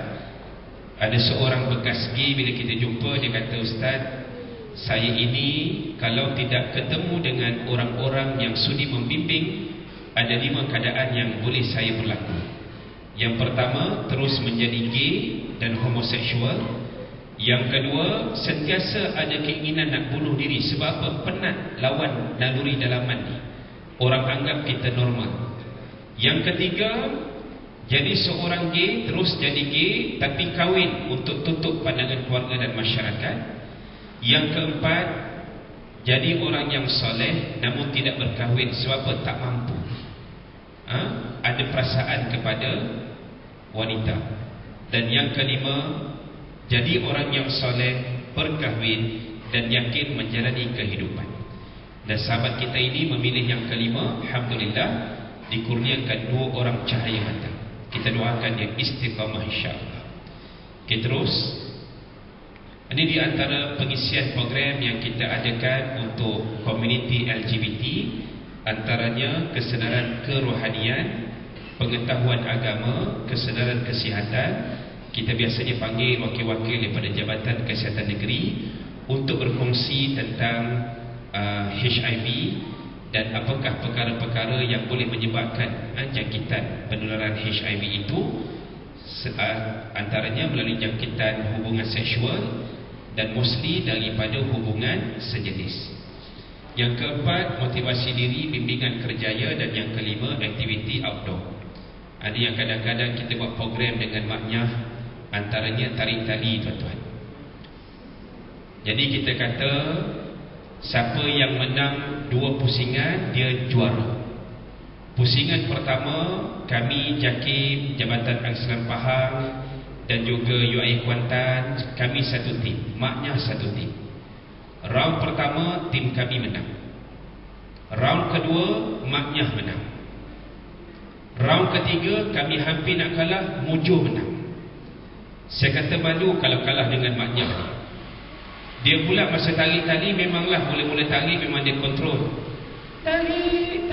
Ada seorang bekas gay, bila kita jumpa dia kata, "Ustaz, saya ini kalau tidak ketemu dengan orang-orang yang sudi membimbing, ada 5 keadaan yang boleh saya berlaku. Yang pertama, terus menjadi gay dan homoseksual. Yang kedua, sentiasa ada keinginan nak bunuh diri. Sebab apa? Penat lawan naluri dalaman ni. Orang anggap kita normal. Yang ketiga, jadi seorang gay, terus jadi gay tapi kahwin untuk tutup pandangan keluarga dan masyarakat. Yang keempat, jadi orang yang soleh namun tidak berkahwin. Sebab apa? Tak mampu. Ada perasaan kepada wanita. Dan yang kelima, jadi orang yang soleh, berkahwin dan yakin menjalani kehidupan. Dan sahabat kita ini memilih yang kelima. Alhamdulillah, dikurniakan 2 orang cahaya mata. Kita doakan dia istiqamah insyaAllah. Okay, terus ini di antara pengisian program yang kita adakan untuk komuniti LGBT. Antaranya kesedaran kerohanian, pengetahuan agama, kesedaran kesihatan. Kita biasanya panggil wakil-wakil daripada Jabatan Kesihatan Negeri untuk berkongsi tentang HIV dan apakah perkara-perkara yang boleh menyebabkan jangkitan penularan HIV itu. Antaranya melalui jangkitan hubungan seksual dan mostly daripada hubungan sejenis. Yang keempat, motivasi diri, bimbingan kerjaya. Dan yang kelima, aktiviti outdoor. Ada yang kadang-kadang kita buat program dengan maknyah, antaranya tarik tali, tuan-tuan. Jadi kita kata siapa yang menang 2 pusingan, dia juara. Pusingan pertama, kami JAKIM, Jabatan Angsuran Pahang dan juga UIA Kuantan, kami satu tim, maknyah satu tim. Round pertama, tim kami menang. Round kedua, maknyah menang. Round ketiga, kami hampir nak kalah, mujur menang. Saya kata malu kalau kalah dengan maknyah ni. Dia pula masa tarik tali, memanglah mula-mula tarik memang dia kontrol. Tarik.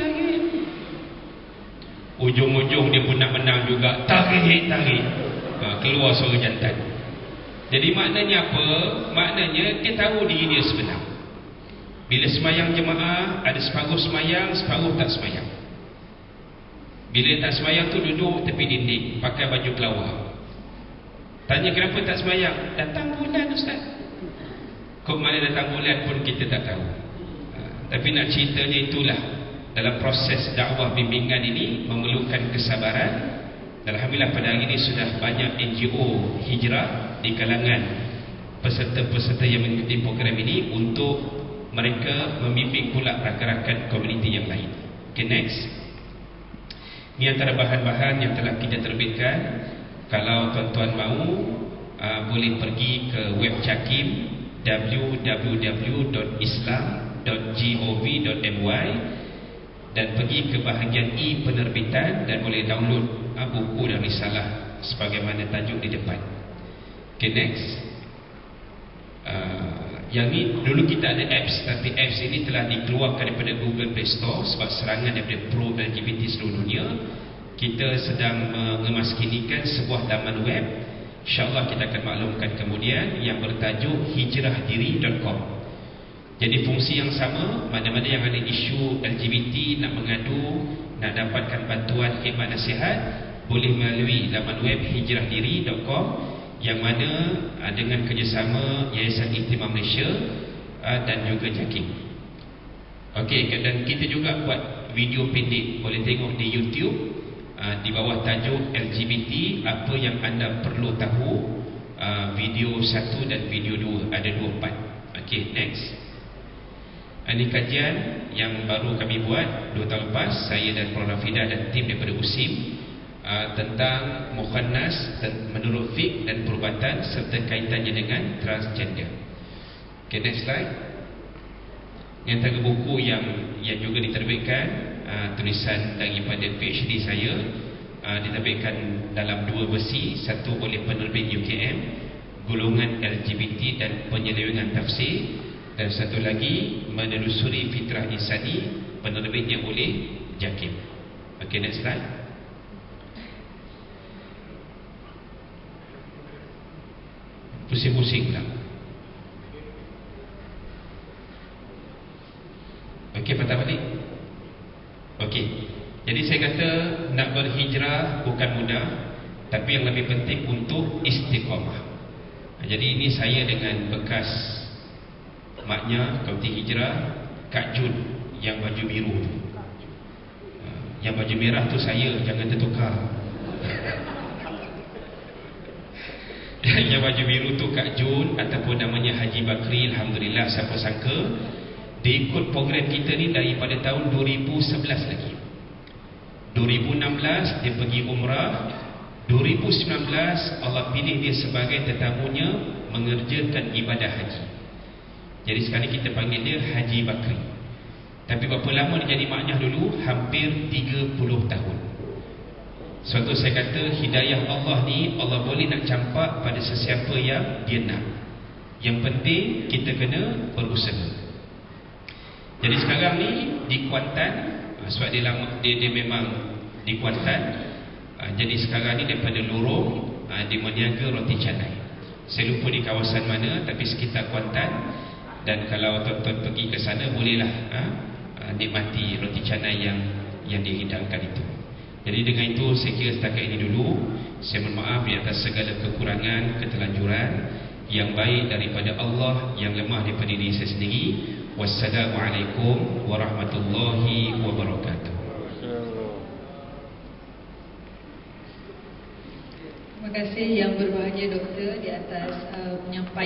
Ujung-ujung dia pun nak menang juga. Tarik. Keluar suara jantan. Jadi maknanya apa? Maknanya dia tahu diri dia sebenar. Bila semayang jemaah, ada separuh semayang, separuh tak semayang. Bila tak semayang tu duduk tepi dinding, pakai baju kelawar. Tanya kenapa tak semayang? Datang bulan, Ustaz. Kok mana datang bulan pun kita tak tahu. Tapi nak ceritanya itulah, dalam proses dakwah bimbingan ini memerlukan kesabaran. Alhamdulillah pada hari ini sudah banyak NGO hijrah di kalangan peserta-peserta yang mengikuti program ini untuk mereka membimbing pula rakan-rakan komuniti yang lain. Okay, next. Ini antara bahan-bahan yang telah kita terbitkan. Kalau tuan-tuan mahu, boleh pergi ke web JAKIM www.islam.gov.my dan pergi ke bahagian e-penerbitan dan boleh download buku dan risalah sebagaimana tajuk di depan. Okay, next. Yang ni dulu kita ada apps, tapi apps ini telah dikeluarkan daripada Google Play Store sebab serangan daripada pro LGBT seluruh dunia. Kita sedang mengemaskinikan sebuah laman web, InsyaAllah kita akan maklumkan kemudian, yang bertajuk hijrahdiri.com. Jadi fungsi yang sama, mana-mana yang ada isu LGBT, nak mengadu, nak dapatkan bantuan khidmat nasihat, boleh melalui laman web hijrahdiri.com, yang mana dengan kerjasama Yayasan Ihtimam Malaysia dan juga JAKIM. Okey, dan kita juga buat video pendek, boleh tengok di YouTube di bawah tajuk LGBT apa yang anda perlu tahu, video 1 dan video 2, ada 2 part. Okey, next. Ini kajian yang baru kami buat 2 tahun lepas, saya dan Puan Rafidah dan tim daripada USIM, tentang mukhannas menurut fiqh dan perubatan serta kaitannya dengan transgender. Okay, next slide. Yang antara buku yang juga diterbitkan, tulisan daripada PhD saya, diterbitkan dalam 2 versi, satu oleh penerbit UKM, golongan LGBT dan penyelewengan tafsir, dan satu lagi menelusuri fitrah insani, penerbitnya oleh JAKIM. Okay, next slide. Pusing-pusing pula. Okey, patah balik. Okey. Jadi saya kata nak berhijrah bukan mudah, tapi yang lebih penting untuk istiqamah. Jadi ini saya dengan bekas maknya Komiti Hijrah, Kak Jun yang baju biru tu. Yang baju merah tu saya, jangan tertukar. Yang baju biru tu Kak Jun ataupun namanya Haji Bakri. Alhamdulillah, siapa sangka dia ikut program kita ni daripada tahun 2011 lagi. 2016 dia pergi umrah. 2019 Allah pilih dia sebagai tetamunya mengerjakan ibadah haji. Jadi sekarang kita panggil dia Haji Bakri. Tapi berapa lama dia jadi maknyah dulu? Hampir 30 tahun. Suatu saya kata hidayah Allah ni Allah boleh nak campak pada sesiapa yang dia nak. Yang penting kita kena berusaha. Jadi sekarang ni di Kuantan, sebab dia lama, dia memang di Kuantan. Jadi sekarang ni daripada Lorong dia meniaga roti canai. Saya lupa di kawasan mana, tapi sekitar Kuantan. Dan kalau tuan-tuan pergi ke sana, bolehlah nikmati roti canai yang dihidangkan itu. Jadi dengan itu saya kira setakat ini dulu. Saya mohon maaf di atas segala kekurangan, ketelanjuran. Yang baik daripada Allah, yang lemah daripada diri saya sendiri. Wassalamualaikum warahmatullahi wabarakatuh. Terima kasih Yang Berbahagia Doktor di atas penyampaian